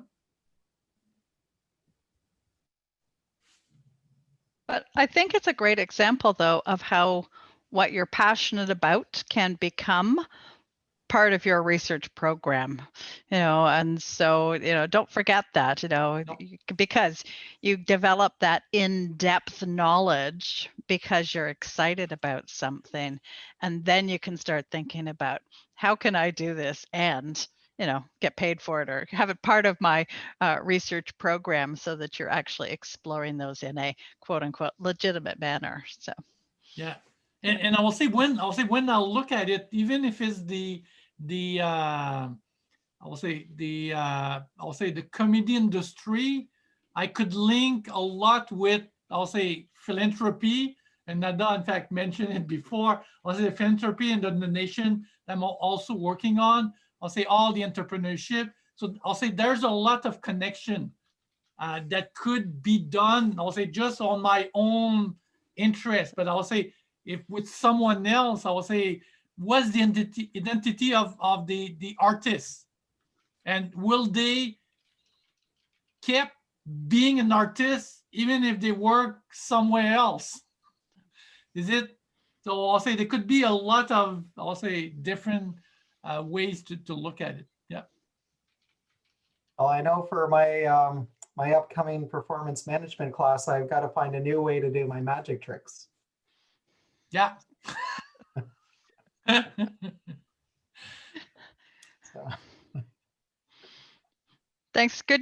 But I think it's a great example, though, of how what you're passionate about can become part of your research program, and so, don't forget that, because you develop that in-depth knowledge because you're excited about something. And then you can start thinking about, how can I do this and, get paid for it, or have it part of my research program, so that you're actually exploring those in a quote unquote legitimate manner. So. Yeah. And I will say when I'll look at it, even if it's the comedy industry, I could link a lot with, I'll say, philanthropy. And Nada, in fact, mentioned it before. I'll say philanthropy and the donation I'm also working on. I'll say all the entrepreneurship. So I'll say there's a lot of connection that could be done. I'll say just on my own interest, but I'll say if with someone else, I will say, what's the identity of the artist, and will they keep being an artist even if they work somewhere else? Is it? So I'll say there could be a lot of, I'll say, different ways to look at it. Yeah. Well, I know for my my upcoming performance management class, I've got to find a new way to do my magic tricks. Yeah. So. Thanks. Good to